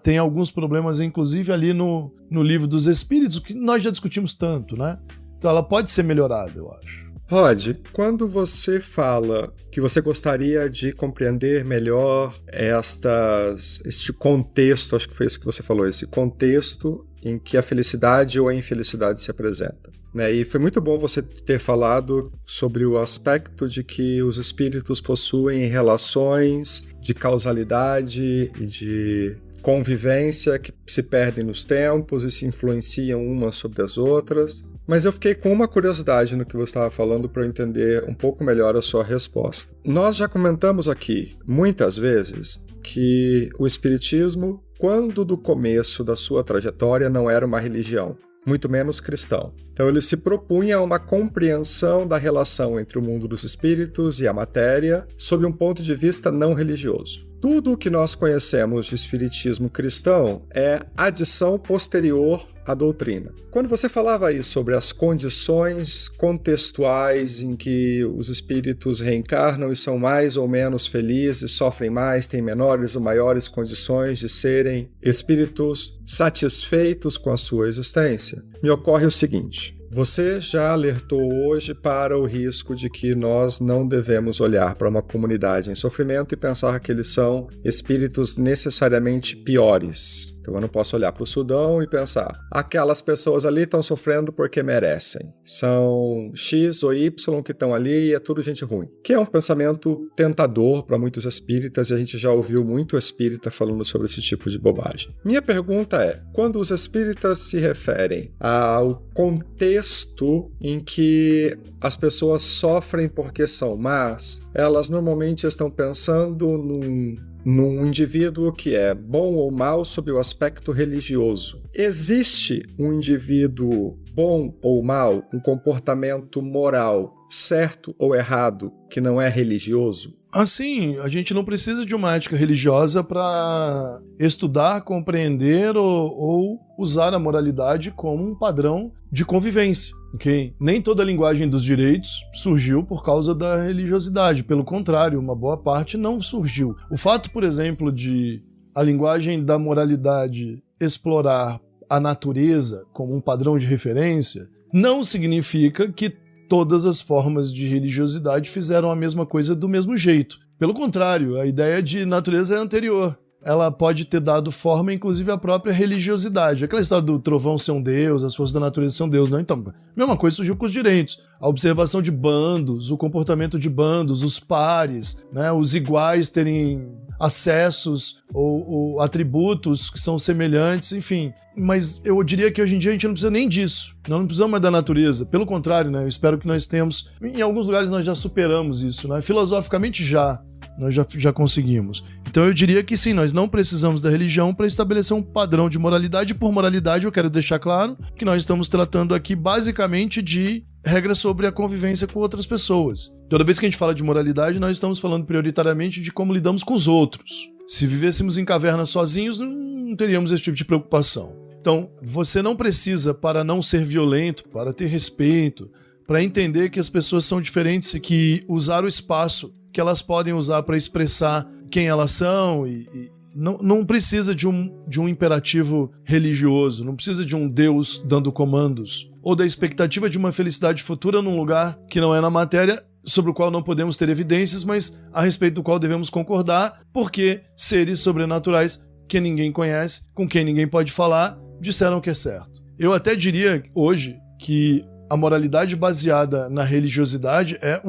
tem alguns problemas, inclusive ali no Livro dos Espíritos, que nós já discutimos tanto, né? Então ela pode ser melhorada, eu acho. Rod, quando você fala que você gostaria de compreender melhor este contexto, acho que foi isso que você falou, esse contexto em que a felicidade ou a infelicidade se apresenta, né? E foi muito bom você ter falado sobre o aspecto de que os espíritos possuem relações de causalidade e de convivência que se perdem nos tempos e se influenciam umas sobre as outras. Mas eu fiquei com uma curiosidade no que você estava falando para eu entender um pouco melhor a sua resposta. Nós já comentamos aqui, muitas vezes, que o espiritismo, quando do começo da sua trajetória, não era uma religião, muito menos cristão. Então ele se propunha uma compreensão da relação entre o mundo dos espíritos e a matéria sob um ponto de vista não religioso. Tudo o que nós conhecemos de espiritismo cristão é adição posterior à doutrina. Quando você falava aí sobre as condições contextuais em que os espíritos reencarnam e são mais ou menos felizes, sofrem mais, têm menores ou maiores condições de serem espíritos satisfeitos com a sua existência, me ocorre o seguinte: você já alertou hoje para o risco de que nós não devemos olhar para uma comunidade em sofrimento e pensar que eles são espíritos necessariamente piores. Então eu não posso olhar para o Sudão e pensar, aquelas pessoas ali estão sofrendo porque merecem. São X ou Y que estão ali e é tudo gente ruim. Que é um pensamento tentador para muitos espíritas e a gente já ouviu muito espírita falando sobre esse tipo de bobagem. Minha pergunta é, quando os espíritas se referem ao contexto em que as pessoas sofrem porque são más, elas normalmente estão pensando num indivíduo que é bom ou mal sob o aspecto religioso. Existe um indivíduo bom ou mal, um comportamento moral certo ou errado que não é religioso? Assim, a gente não precisa de uma ética religiosa para estudar, compreender ou usar a moralidade como um padrão de convivência, ok? Nem toda a linguagem dos direitos surgiu por causa da religiosidade, pelo contrário, uma boa parte não surgiu. O fato, por exemplo, de a linguagem da moralidade explorar a natureza como um padrão de referência não significa que todas as formas de religiosidade fizeram a mesma coisa do mesmo jeito. Pelo contrário, a ideia de natureza é anterior. Ela pode ter dado forma, inclusive, à própria religiosidade. Aquela história do trovão ser um deus, as forças da natureza ser um deus, não? Então, a mesma coisa surgiu com os direitos. A observação de bandos, o comportamento de bandos, os pares, né, os iguais terem acessos ou atributos que são semelhantes, enfim. Mas eu diria que hoje em dia a gente não precisa nem disso. Nós não precisamos mais da natureza. Pelo contrário, né, eu espero que nós tenhamos... Em alguns lugares nós já superamos isso, né? Filosoficamente nós já conseguimos. Então eu diria que sim, nós não precisamos da religião para estabelecer um padrão de moralidade. Por moralidade eu quero deixar claro que nós estamos tratando aqui basicamente de regras sobre a convivência com outras pessoas. Toda vez que a gente fala de moralidade, nós estamos falando prioritariamente de como lidamos com os outros. Se vivêssemos em cavernas sozinhos, não teríamos esse tipo de preocupação. Então, você não precisa, para não ser violento, para ter respeito, para entender que as pessoas são diferentes e que usar o espaço que elas podem usar para expressar quem elas são e não precisa de um imperativo religioso, não precisa de um Deus dando comandos, ou da expectativa de uma felicidade futura num lugar que não é na matéria, sobre o qual não podemos ter evidências, mas a respeito do qual devemos concordar, porque seres sobrenaturais que ninguém conhece, com quem ninguém pode falar, disseram que é certo. Eu até diria hoje que a moralidade baseada na religiosidade é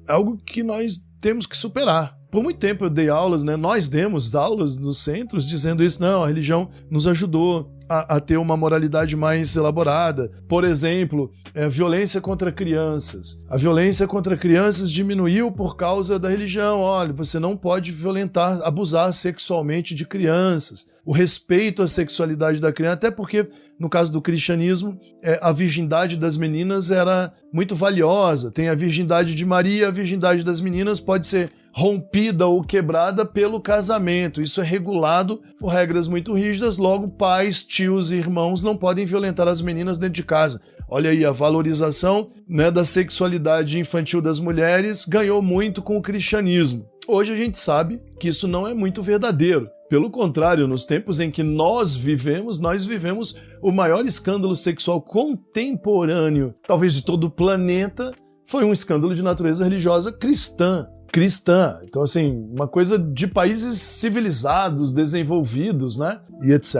algo que nós temos que superar. Por muito tempo eu dei aulas, né? Nós demos aulas nos centros dizendo isso. Não, a religião nos ajudou a ter uma moralidade mais elaborada. Por exemplo, violência contra crianças. A violência contra crianças diminuiu por causa da religião. Olha, você não pode violentar, abusar sexualmente de crianças. O respeito à sexualidade da criança, até porque, no caso do cristianismo, a virgindade das meninas era muito valiosa. Tem a virgindade de Maria, a virgindade das meninas pode ser rompida ou quebrada pelo casamento. Isso é regulado por regras muito rígidas, logo pais, tios e irmãos não podem violentar as meninas dentro de casa. Olha aí, a valorização, né, da sexualidade infantil das mulheres ganhou muito com o cristianismo. Hoje a gente sabe que isso não é muito verdadeiro. Pelo contrário, nos tempos em que nós vivemos o maior escândalo sexual contemporâneo, talvez de todo o planeta, foi um escândalo de natureza religiosa cristã. Então, assim, uma coisa de países civilizados, desenvolvidos, né? E etc.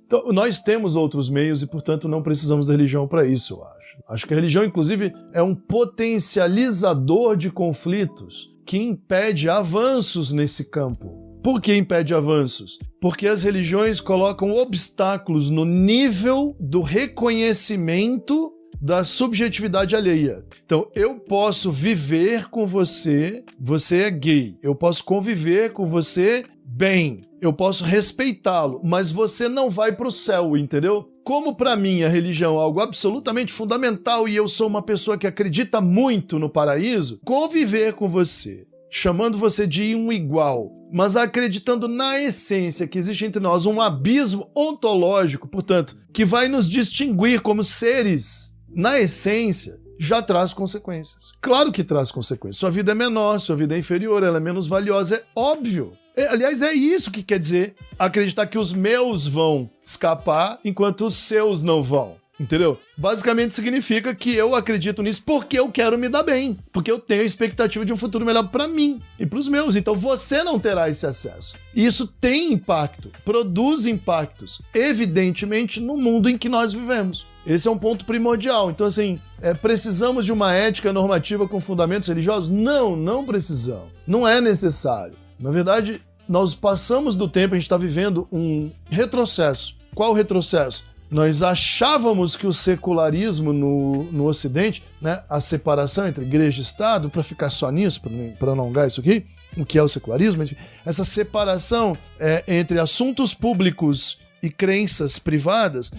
Então, nós temos outros meios e, portanto, não precisamos da religião para isso, eu acho. Acho que a religião, inclusive, é um potencializador de conflitos que impede avanços nesse campo. Por que impede avanços? Porque as religiões colocam obstáculos no nível do reconhecimento da subjetividade alheia. Então, eu posso viver com você, você é gay. Eu posso conviver com você bem. Eu posso respeitá-lo, mas você não vai para o céu, entendeu? Como para mim a religião é algo absolutamente fundamental e eu sou uma pessoa que acredita muito no paraíso, conviver com você chamando você de um igual, mas acreditando na essência que existe entre nós um abismo ontológico, portanto, que vai nos distinguir como seres, na essência, já traz consequências. Claro que traz consequências. Sua vida é menor, sua vida é inferior, ela é menos valiosa, é óbvio. Aliás, é isso que quer dizer acreditar que os meus vão escapar enquanto os seus não vão. Entendeu? Basicamente significa que eu acredito nisso porque eu quero me dar bem, porque eu tenho a expectativa de um futuro melhor para mim e para os meus. Então você não terá esse acesso. E isso tem impacto, produz impactos, evidentemente, no mundo em que nós vivemos. Esse é um ponto primordial. Então, assim, precisamos de uma ética normativa com fundamentos religiosos? Não precisamos. Não é necessário. Na verdade, nós passamos do tempo, a gente está vivendo um retrocesso. Qual o retrocesso? Nós achávamos que o secularismo no Ocidente, né, a separação entre igreja e Estado, para ficar só nisso, para não alongar isso aqui, o que é o secularismo, essa separação entre assuntos públicos e crenças privadas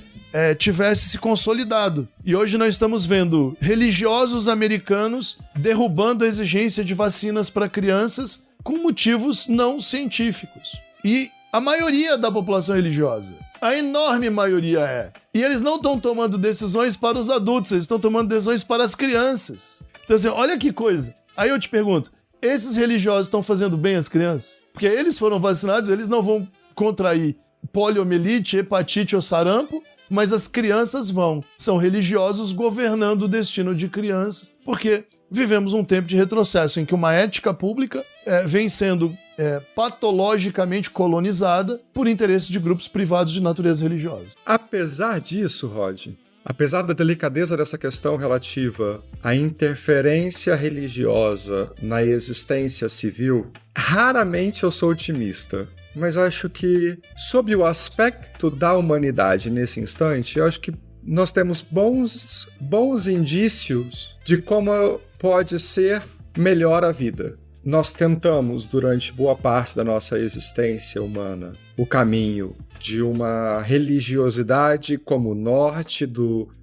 tivesse se consolidado. E hoje nós estamos vendo religiosos americanos derrubando a exigência de vacinas para crianças com motivos não científicos. E a maioria da população religiosa, a enorme maioria E eles não estão tomando decisões para os adultos, eles estão tomando decisões para as crianças. Então assim, olha que coisa. Aí eu te pergunto, esses religiosos estão fazendo bem às crianças? Porque eles foram vacinados, eles não vão contrair poliomielite, hepatite ou sarampo, mas as crianças vão. São religiosos governando o destino de crianças, porque vivemos um tempo de retrocesso em que uma ética pública vem sendo patologicamente colonizada por interesses de grupos privados de natureza religiosa. Apesar disso, Rod, apesar da delicadeza dessa questão relativa à interferência religiosa na existência civil, raramente eu sou otimista. Mas acho que, sob o aspecto da humanidade nesse instante, eu acho que nós temos bons indícios de como pode ser melhor a vida. Nós tentamos, durante boa parte da nossa existência humana, o caminho de uma religiosidade como norte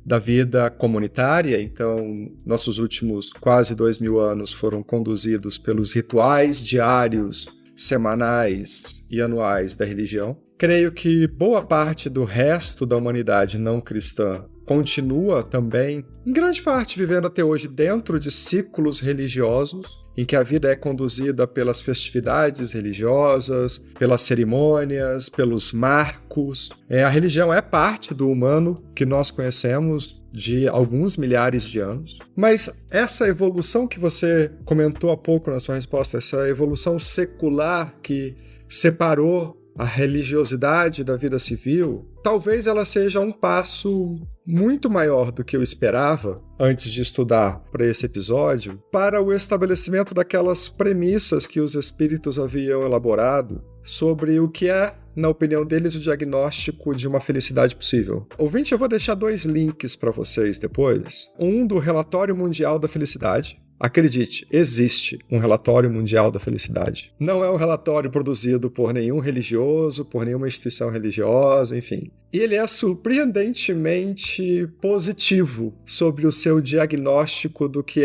da vida comunitária. Então, nossos últimos quase 2000 anos foram conduzidos pelos rituais diários, semanais e anuais da religião. Creio que boa parte do resto da humanidade não cristã continua também, em grande parte, vivendo até hoje dentro de ciclos religiosos, em que a vida é conduzida pelas festividades religiosas, pelas cerimônias, pelos marcos. A religião é parte do humano que nós conhecemos de alguns milhares de anos. Mas essa evolução que você comentou há pouco na sua resposta, essa evolução secular que separou a religiosidade da vida civil, talvez ela seja um passo muito maior do que eu esperava antes de estudar para esse episódio, para o estabelecimento daquelas premissas que os espíritos haviam elaborado sobre o que é, na opinião deles, o diagnóstico de uma felicidade possível. Ouvinte, eu vou deixar 2 links para vocês depois. Um do Relatório Mundial da Felicidade. Acredite, existe um relatório mundial da felicidade. Não é um relatório produzido por nenhum religioso, por nenhuma instituição religiosa, enfim. E ele é surpreendentemente positivo sobre o seu diagnóstico do que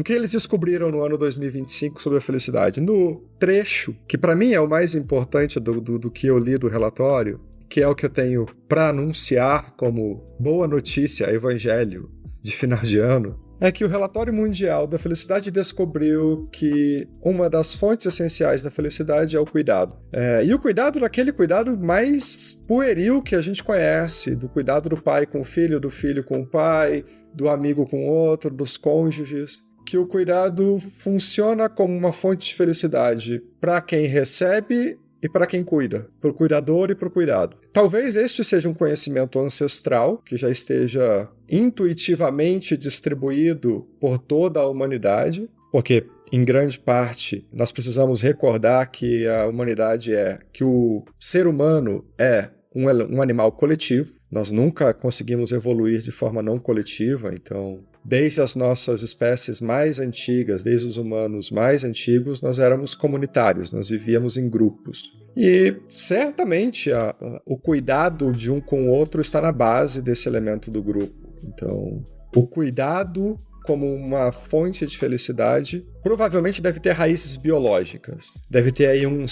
eles descobriram no ano 2025 sobre a felicidade. No trecho, que para mim é o mais importante do que eu li do relatório, que é o que eu tenho para anunciar como boa notícia, evangelho de final de ano, é que o Relatório Mundial da Felicidade descobriu que uma das fontes essenciais da felicidade é o cuidado. E o cuidado daquele cuidado mais pueril que a gente conhece, do cuidado do pai com o filho, do filho com o pai, do amigo com o outro, dos cônjuges. Que o cuidado funciona como uma fonte de felicidade para quem recebe e para quem cuida, para o cuidador e para o cuidado. Talvez este seja um conhecimento ancestral que já esteja intuitivamente distribuído por toda a humanidade, porque, em grande parte, nós precisamos recordar que a humanidade que o ser humano é um animal coletivo. Nós nunca conseguimos evoluir de forma não coletiva, então, desde as nossas espécies mais antigas, desde os humanos mais antigos, nós éramos comunitários, nós vivíamos em grupos. E, certamente, o cuidado de um com o outro está na base desse elemento do grupo. Então, o cuidado como uma fonte de felicidade, provavelmente deve ter raízes biológicas. Deve ter aí uma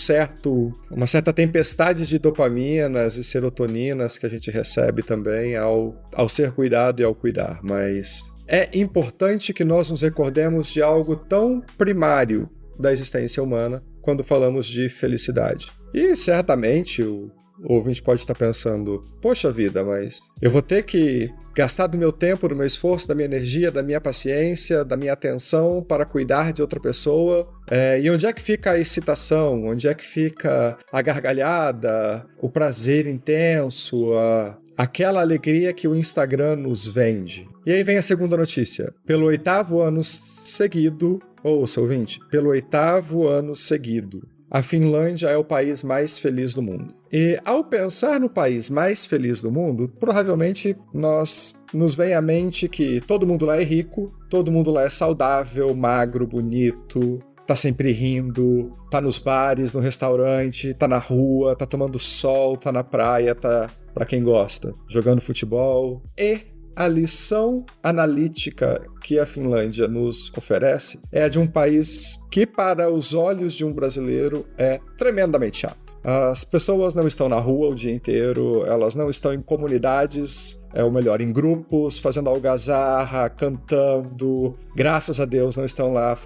certa tempestade de dopaminas e serotoninas que a gente recebe também ao ser cuidado e ao cuidar. Mas é importante que nós nos recordemos de algo tão primário da existência humana quando falamos de felicidade. E certamente o ouvinte pode estar pensando, poxa vida, mas eu vou ter que gastar do meu tempo, do meu esforço, da minha energia, da minha paciência, da minha atenção para cuidar de outra pessoa. E onde é que fica a excitação? Onde é que fica a gargalhada, o prazer intenso, aquela alegria que o Instagram nos vende? E aí vem a segunda notícia. Pelo 8º ano seguido, ouça, ouvinte, pelo 8º ano seguido, a Finlândia é o país mais feliz do mundo. E ao pensar no país mais feliz do mundo, provavelmente nos vem à mente que todo mundo lá é rico, todo mundo lá é saudável, magro, bonito, tá sempre rindo, tá nos bares, no restaurante, tá na rua, tá tomando sol, tá na praia, tá, pra quem gosta, jogando futebol. E a lição analítica que a Finlândia nos oferece é a de um país que, para os olhos de um brasileiro, é tremendamente chato. As pessoas não estão na rua o dia inteiro, elas não estão em comunidades, ou melhor, em grupos, fazendo algazarra, cantando. Graças a Deus não estão lá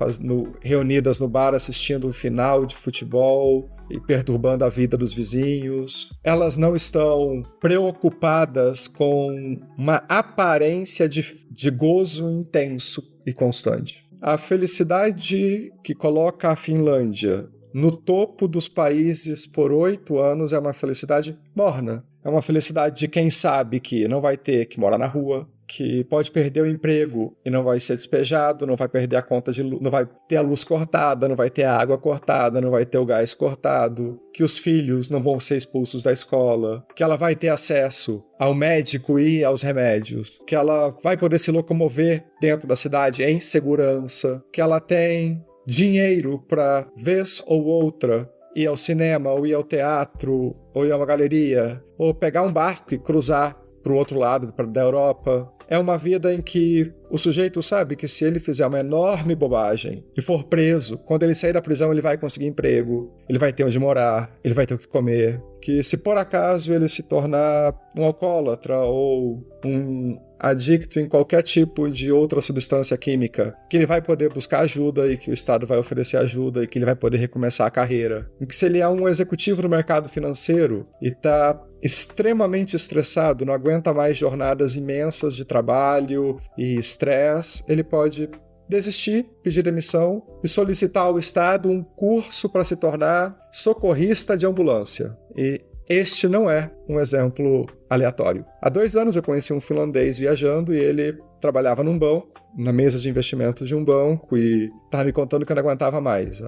reunidas no bar assistindo um final de futebol e perturbando a vida dos vizinhos. Elas não estão preocupadas com uma aparência de gozo intenso e constante. A felicidade que coloca a Finlândia no topo dos países por 8 anos é uma felicidade morna. É uma felicidade de quem sabe que não vai ter que morar na rua, que pode perder o emprego e não vai ser despejado, não vai perder a conta de luz, não vai ter a luz cortada, não vai ter a água cortada, não vai ter o gás cortado, que os filhos não vão ser expulsos da escola, que ela vai ter acesso ao médico e aos remédios, que ela vai poder se locomover dentro da cidade em segurança, que ela tem dinheiro para, vez ou outra, ir ao cinema, ou ir ao teatro, ou ir a uma galeria, ou pegar um barco e cruzar para o outro lado da Europa. É uma vida em que o sujeito sabe que se ele fizer uma enorme bobagem e for preso, quando ele sair da prisão ele vai conseguir emprego, ele vai ter onde morar, ele vai ter o que comer. Que se por acaso ele se tornar um alcoólatra ou um adicto em qualquer tipo de outra substância química, que ele vai poder buscar ajuda e que o Estado vai oferecer ajuda e que ele vai poder recomeçar a carreira. E que se ele é um executivo no mercado financeiro e está extremamente estressado, não aguenta mais jornadas imensas de trabalho e estresse, ele pode desistir, pedir demissão e solicitar ao Estado um curso para se tornar socorrista de ambulância. E este não é um exemplo aleatório. Há 2 anos eu conheci um finlandês viajando e ele trabalhava num banco, na mesa de investimentos de um banco, e estava me contando que eu não aguentava mais.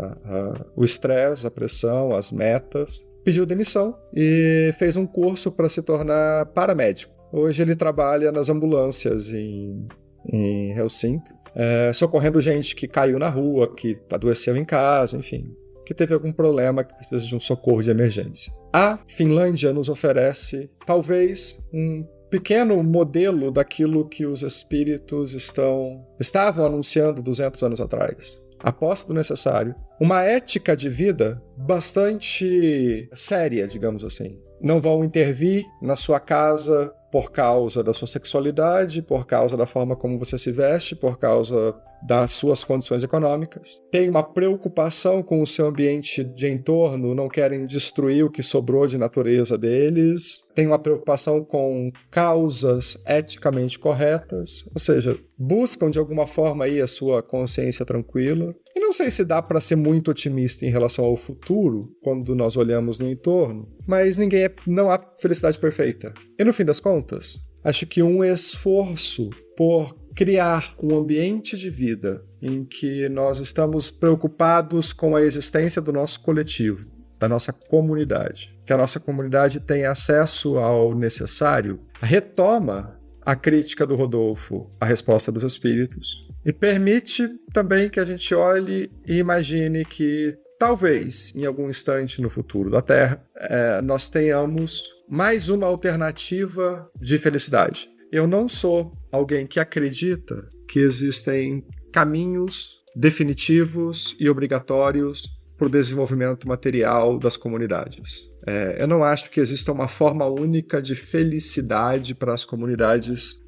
O estresse, a pressão, as metas. Pediu demissão e fez um curso para se tornar paramédico. Hoje ele trabalha nas ambulâncias em Helsinki, socorrendo gente que caiu na rua, que adoeceu em casa, enfim, que teve algum problema que precisa de um socorro de emergência. A Finlândia nos oferece, talvez, um pequeno modelo daquilo que os espíritos estavam anunciando 200 anos atrás. A posse do necessário. Uma ética de vida bastante séria, digamos assim. Não vão intervir na sua casa por causa da sua sexualidade, por causa da forma como você se veste, por causa das suas condições econômicas. Tem uma preocupação com o seu ambiente de entorno, não querem destruir o que sobrou de natureza deles. Tem uma preocupação com causas eticamente corretas, ou seja, buscam de alguma forma aí a sua consciência tranquila. E não sei se dá para ser muito otimista em relação ao futuro, quando nós olhamos no entorno, mas não há felicidade perfeita. E no fim das contas, acho que um esforço por criar um ambiente de vida em que nós estamos preocupados com a existência do nosso coletivo, da nossa comunidade, que a nossa comunidade tenha acesso ao necessário, retoma a crítica do Rodolfo à resposta dos espíritos e permite também que a gente olhe e imagine que talvez, em algum instante no futuro da Terra, nós tenhamos mais uma alternativa de felicidade. Eu não sou alguém que acredita que existem caminhos definitivos e obrigatórios para o desenvolvimento material das comunidades. Eu não acho que exista uma forma única de felicidade para as comunidades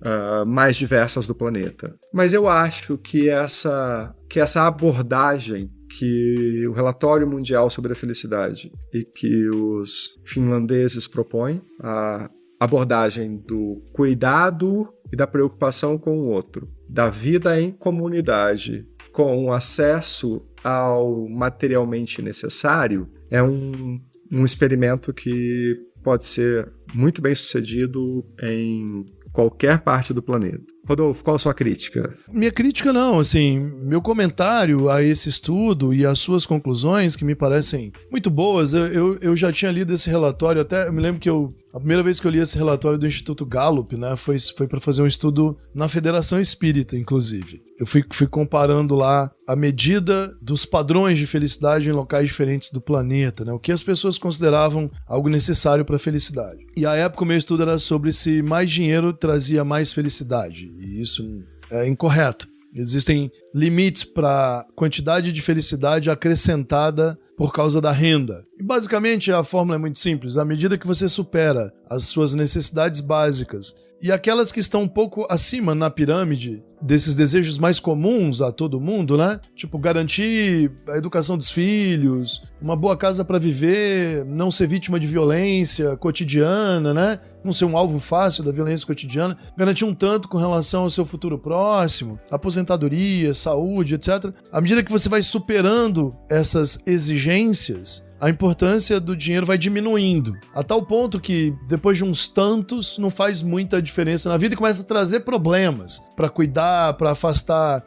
mais diversas do planeta. Mas eu acho que essa abordagem que o Relatório Mundial sobre a Felicidade e que os finlandeses propõem, a abordagem do cuidado e da preocupação com o outro, da vida em comunidade, com acesso ao materialmente necessário, é um experimento que pode ser muito bem sucedido em qualquer parte do planeta. Rodolfo, qual a sua crítica? Minha crítica não, assim, meu comentário a esse estudo e as suas conclusões, que me parecem muito boas, eu já tinha lido esse relatório, até eu me lembro que a primeira vez que eu li esse relatório do Instituto Gallup, né, foi para fazer um estudo na Federação Espírita, inclusive. Eu fui comparando lá a medida dos padrões de felicidade em locais diferentes do planeta, né, o que as pessoas consideravam algo necessário para a felicidade. E à época o meu estudo era sobre se mais dinheiro trazia mais felicidade. E isso é incorreto. Existem limites para a quantidade de felicidade acrescentada por causa da renda. E basicamente a fórmula é muito simples. À medida que você supera as suas necessidades básicas e aquelas que estão um pouco acima na pirâmide desses desejos mais comuns a todo mundo, né? Tipo, garantir a educação dos filhos, uma boa casa para viver, não ser vítima de violência cotidiana, né? Não ser um alvo fácil da violência cotidiana, garantir um tanto com relação ao seu futuro próximo, aposentadoria, saúde, etc. À medida que você vai superando essas exigências, a importância do dinheiro vai diminuindo, a tal ponto que depois de uns tantos não faz muita diferença na vida e começa a trazer problemas para cuidar, para afastar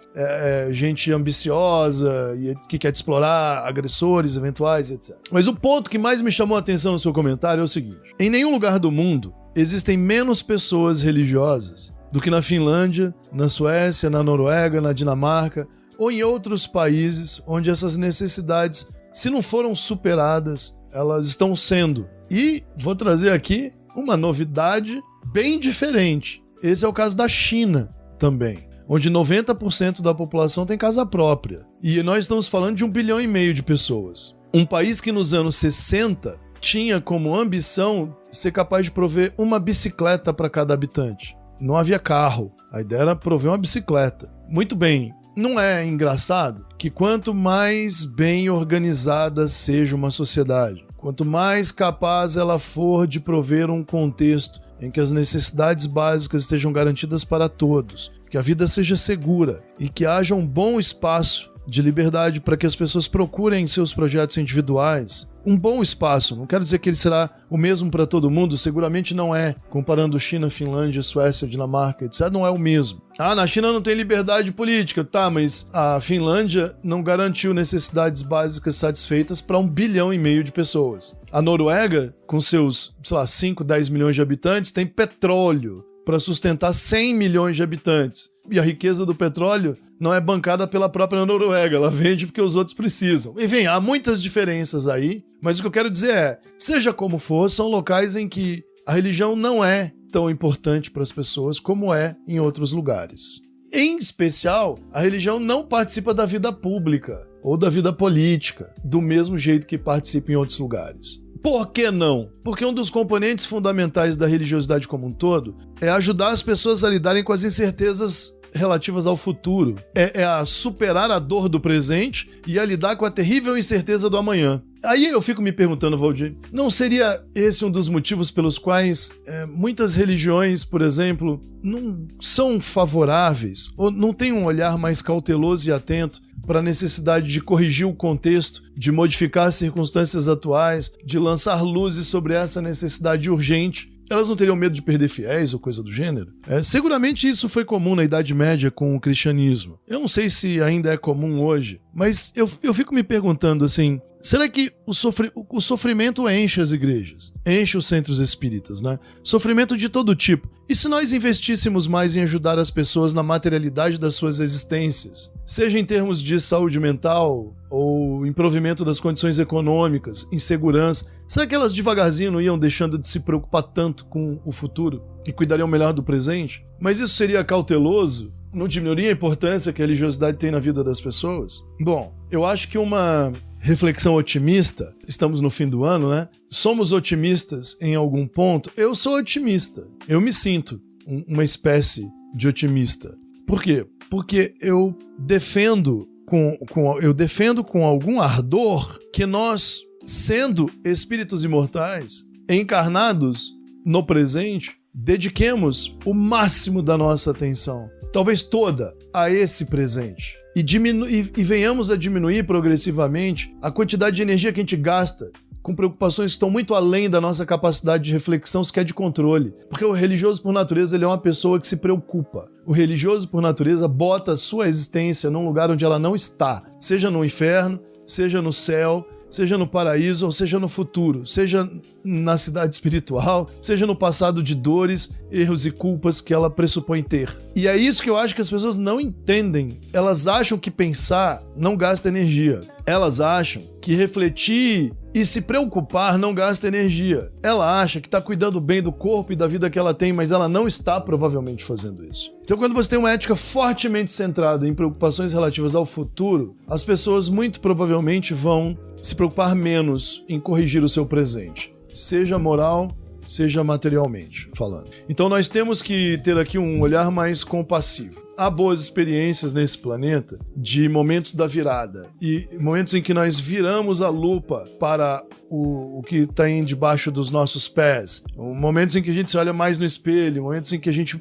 gente ambiciosa e que quer te explorar, agressores eventuais, etc. Mas o ponto que mais me chamou a atenção no seu comentário é o seguinte: em nenhum lugar do mundo existem menos pessoas religiosas do que na Finlândia, na Suécia, na Noruega, na Dinamarca ou em outros países onde essas necessidades, se não foram superadas, elas estão sendo. E vou trazer aqui uma novidade bem diferente. Esse é o caso da China também, onde 90% da população tem casa própria. E nós estamos falando de 1,5 bilhão de pessoas. Um país que nos anos 60 tinha como ambição ser capaz de prover uma bicicleta para cada habitante. Não havia carro. A ideia era prover uma bicicleta. Muito bem. Não é engraçado que quanto mais bem organizada seja uma sociedade, quanto mais capaz ela for de prover um contexto em que as necessidades básicas estejam garantidas para todos, que a vida seja segura e que haja um bom espaço de liberdade para que as pessoas procurem seus projetos individuais, um bom espaço, não quero dizer que ele será o mesmo para todo mundo, seguramente não é, comparando China, Finlândia, Suécia, Dinamarca, etc, não é o mesmo. Na China não tem liberdade política, tá, mas a Finlândia não garantiu necessidades básicas satisfeitas para 1,5 bilhão de pessoas. A Noruega, com seus, 5, 10 milhões de habitantes, tem petróleo para sustentar 100 milhões de habitantes. E a riqueza do petróleo não é bancada pela própria Noruega, ela vende porque os outros precisam. Enfim, há muitas diferenças aí, mas o que eu quero dizer é, seja como for, são locais em que a religião não é tão importante para as pessoas como é em outros lugares. Em especial, a religião não participa da vida pública ou da vida política, do mesmo jeito que participa em outros lugares. Por que não? Porque um dos componentes fundamentais da religiosidade como um todo é ajudar as pessoas a lidarem com as incertezas relativas ao futuro. É a superar a dor do presente e a lidar com a terrível incerteza do amanhã. Aí eu fico me perguntando, Valdir, não seria esse um dos motivos pelos quais muitas religiões, por exemplo, não são favoráveis ou não têm um olhar mais cauteloso e atento para a necessidade de corrigir o contexto, de modificar as circunstâncias atuais, de lançar luzes sobre essa necessidade urgente? Elas não teriam medo de perder fiéis ou coisa do gênero? Seguramente isso foi comum na Idade Média com o cristianismo. Eu não sei se ainda é comum hoje, mas eu fico me perguntando assim, será que o sofrimento enche as igrejas? Enche os centros espíritas, né? Sofrimento de todo tipo. E se nós investíssemos mais em ajudar as pessoas na materialidade das suas existências? Seja em termos de saúde mental ou em provimento das condições econômicas, em segurança, será que elas devagarzinho não iam deixando de se preocupar tanto com o futuro e cuidariam melhor do presente? Mas isso seria cauteloso? não diminuiria a importância que a religiosidade tem na vida das pessoas? Bom, eu acho que uma reflexão otimista, estamos no fim do ano, né? Somos otimistas em algum ponto? Eu sou otimista. Eu me sinto uma espécie de otimista. Por quê? Porque eu defendo com algum ardor que nós, sendo espíritos imortais, encarnados no presente, dediquemos o máximo da nossa atenção, talvez toda, a esse presente. E venhamos a diminuir progressivamente a quantidade de energia que a gente gasta com preocupações que estão muito além da nossa capacidade de reflexão, sequer de controle. Porque o religioso, por natureza, ele é uma pessoa que se preocupa. O religioso, por natureza, bota a sua existência num lugar onde ela não está. Seja no inferno, seja no céu, seja no paraíso ou seja no futuro, seja na cidade espiritual, seja no passado de dores, erros e culpas que ela pressupõe ter. E é isso que eu acho que as pessoas não entendem. Elas acham que pensar não gasta energia. Elas acham que refletir e se preocupar não gasta energia. Ela acha que está cuidando bem do corpo e da vida que ela tem, mas ela não está provavelmente fazendo isso. Então, quando você tem uma ética fortemente centrada em preocupações relativas ao futuro, as pessoas muito provavelmente vão se preocupar menos em corrigir o seu presente, seja moral, seja materialmente falando. Então nós temos que ter aqui um olhar mais compassivo. Há boas experiências nesse planeta de momentos da virada e momentos em que nós viramos a lupa para o que está debaixo dos nossos pés, momentos em que a gente se olha mais no espelho, momentos em que a gente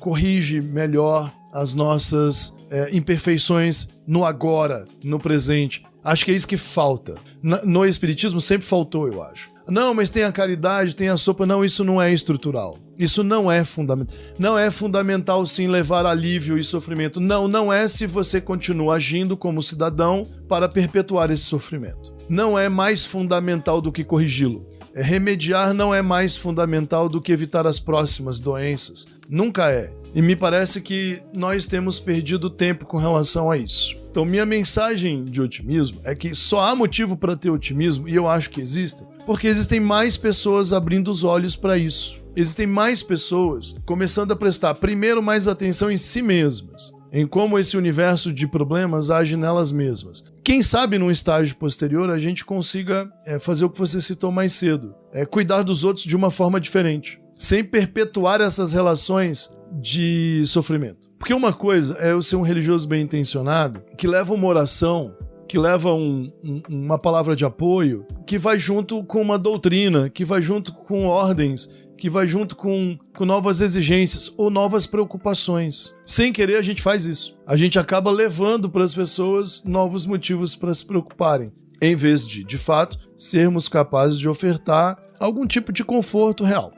corrige melhor as nossas imperfeições no agora, no presente. Acho que é isso que falta. No Espiritismo sempre faltou, eu acho. Não, mas tem a caridade, tem a sopa. Não, isso não é estrutural. Isso não é fundamental. Não é fundamental, sim, levar alívio e sofrimento. Não é se você continua agindo como cidadão para perpetuar esse sofrimento. Não é mais fundamental do que corrigi-lo. Remediar não é mais fundamental do que evitar as próximas doenças. Nunca é. E me parece que nós temos perdido tempo com relação a isso. Então, minha mensagem de otimismo é que só há motivo para ter otimismo, e eu acho que existem, porque existem mais pessoas abrindo os olhos para isso. Existem mais pessoas começando a prestar, primeiro, mais atenção em si mesmas, em como esse universo de problemas age nelas mesmas. Quem sabe, num estágio posterior, a gente consiga fazer o que você citou mais cedo, cuidar dos outros de uma forma diferente, sem perpetuar essas relações de sofrimento. Porque uma coisa é eu ser um religioso bem intencionado, que leva uma oração, que leva uma palavra de apoio, que vai junto com uma doutrina, que vai junto com ordens, que vai junto com novas exigências ou novas preocupações. Sem querer, a gente faz isso. A gente acaba levando para as pessoas novos motivos para se preocuparem, em vez de fato, sermos capazes de ofertar algum tipo de conforto real.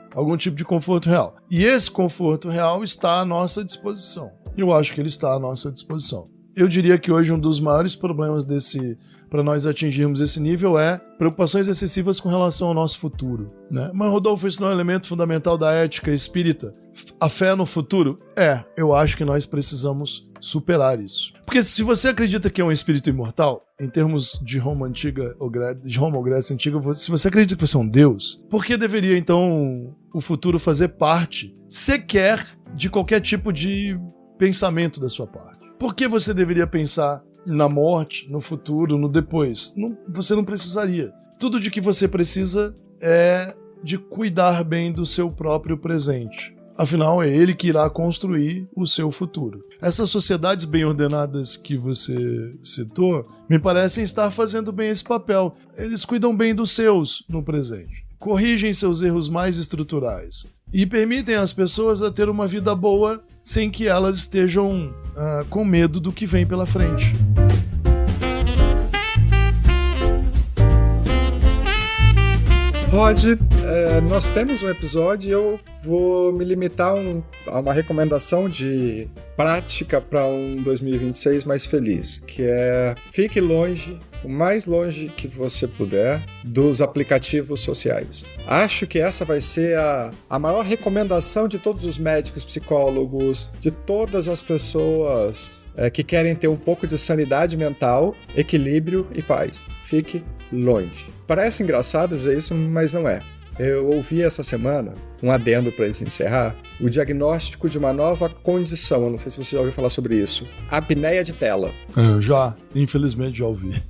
E esse conforto real está à nossa disposição. Eu acho que ele está à nossa disposição. Eu diria que hoje um dos maiores problemas para nós atingirmos esse nível é preocupações excessivas com relação ao nosso futuro, né? Mas, Rodolfo, isso não é um elemento fundamental da ética espírita? A fé no futuro? Eu acho que nós precisamos superar isso. Porque se você acredita que é um espírito imortal, em termos de Roma antiga, de Roma ou Grécia antiga, se você acredita que você é um deus, por que deveria então o futuro fazer parte, sequer, de qualquer tipo de pensamento da sua parte? Por que você deveria pensar na morte, no futuro, no depois? Você não precisaria. Tudo de que você precisa é de cuidar bem do seu próprio presente. Afinal, é ele que irá construir o seu futuro. Essas sociedades bem ordenadas que você citou me parecem estar fazendo bem esse papel. Eles cuidam bem dos seus no presente, corrigem seus erros mais estruturais e permitem às pessoas a ter uma vida boa sem que elas estejam com medo do que vem pela frente. Rod, nós temos um episódio e eu vou me limitar a uma recomendação de prática para um 2026 mais feliz, que é fique longe, o mais longe que você puder, dos aplicativos sociais. Acho que essa vai ser a maior recomendação de todos os médicos, psicólogos, de todas as pessoas que querem ter um pouco de sanidade mental, equilíbrio e paz. Fique longe. Parece engraçado dizer isso, mas não é. Eu ouvi essa semana, um adendo para gente encerrar, o diagnóstico de uma nova condição. Eu não sei se você já ouviu falar sobre isso. Apneia de tela. Já, infelizmente já ouvi.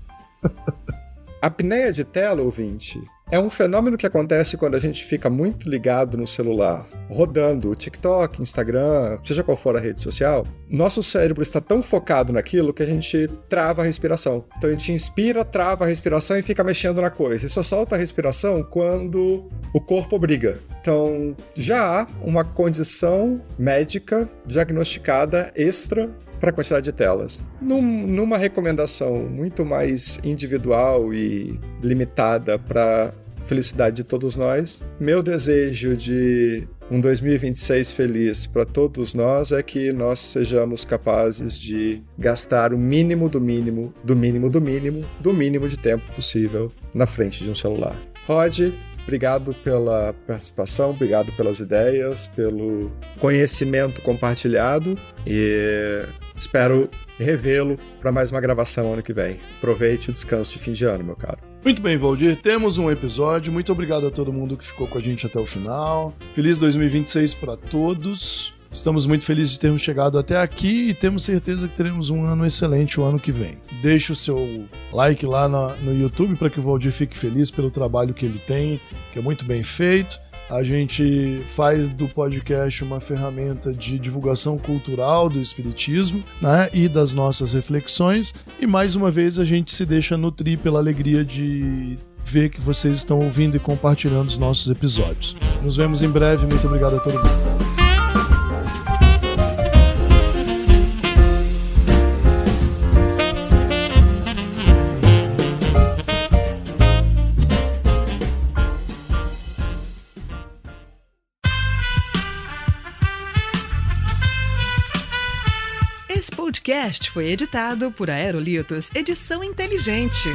Apneia de tela, ouvinte, é um fenômeno que acontece quando a gente fica muito ligado no celular, rodando o TikTok, Instagram, seja qual for a rede social. Nosso cérebro está tão focado naquilo que a gente trava a respiração. Então a gente inspira, trava a respiração e fica mexendo na coisa. E só solta a respiração quando o corpo obriga. Então já há uma condição médica diagnosticada extra para a quantidade de telas. Numa recomendação muito mais individual e limitada para a felicidade de todos nós, meu desejo de um 2026 feliz para todos nós é que nós sejamos capazes de gastar o mínimo do mínimo, do mínimo do mínimo, do mínimo de tempo possível na frente de um celular. Rod, obrigado pela participação, obrigado pelas ideias, pelo conhecimento compartilhado e espero revê-lo para mais uma gravação ano que vem. Aproveite o descanso de fim de ano, meu caro. Muito bem, Valdir, temos um episódio. Muito obrigado a todo mundo que ficou com a gente até o final. Feliz 2026 para todos. Estamos muito felizes de termos chegado até aqui e temos certeza que teremos um ano excelente o ano que vem. Deixe o seu like lá no YouTube para que o Valdir fique feliz pelo trabalho que ele tem, que é muito bem feito. A gente faz do podcast uma ferramenta de divulgação cultural do espiritismo, né, e das nossas reflexões. E mais uma vez a gente se deixa nutrir pela alegria de ver que vocês estão ouvindo e compartilhando os nossos episódios. Nos vemos em breve. Muito obrigado a todo mundo. Esse podcast foi editado por Aerolitos Edição Inteligente.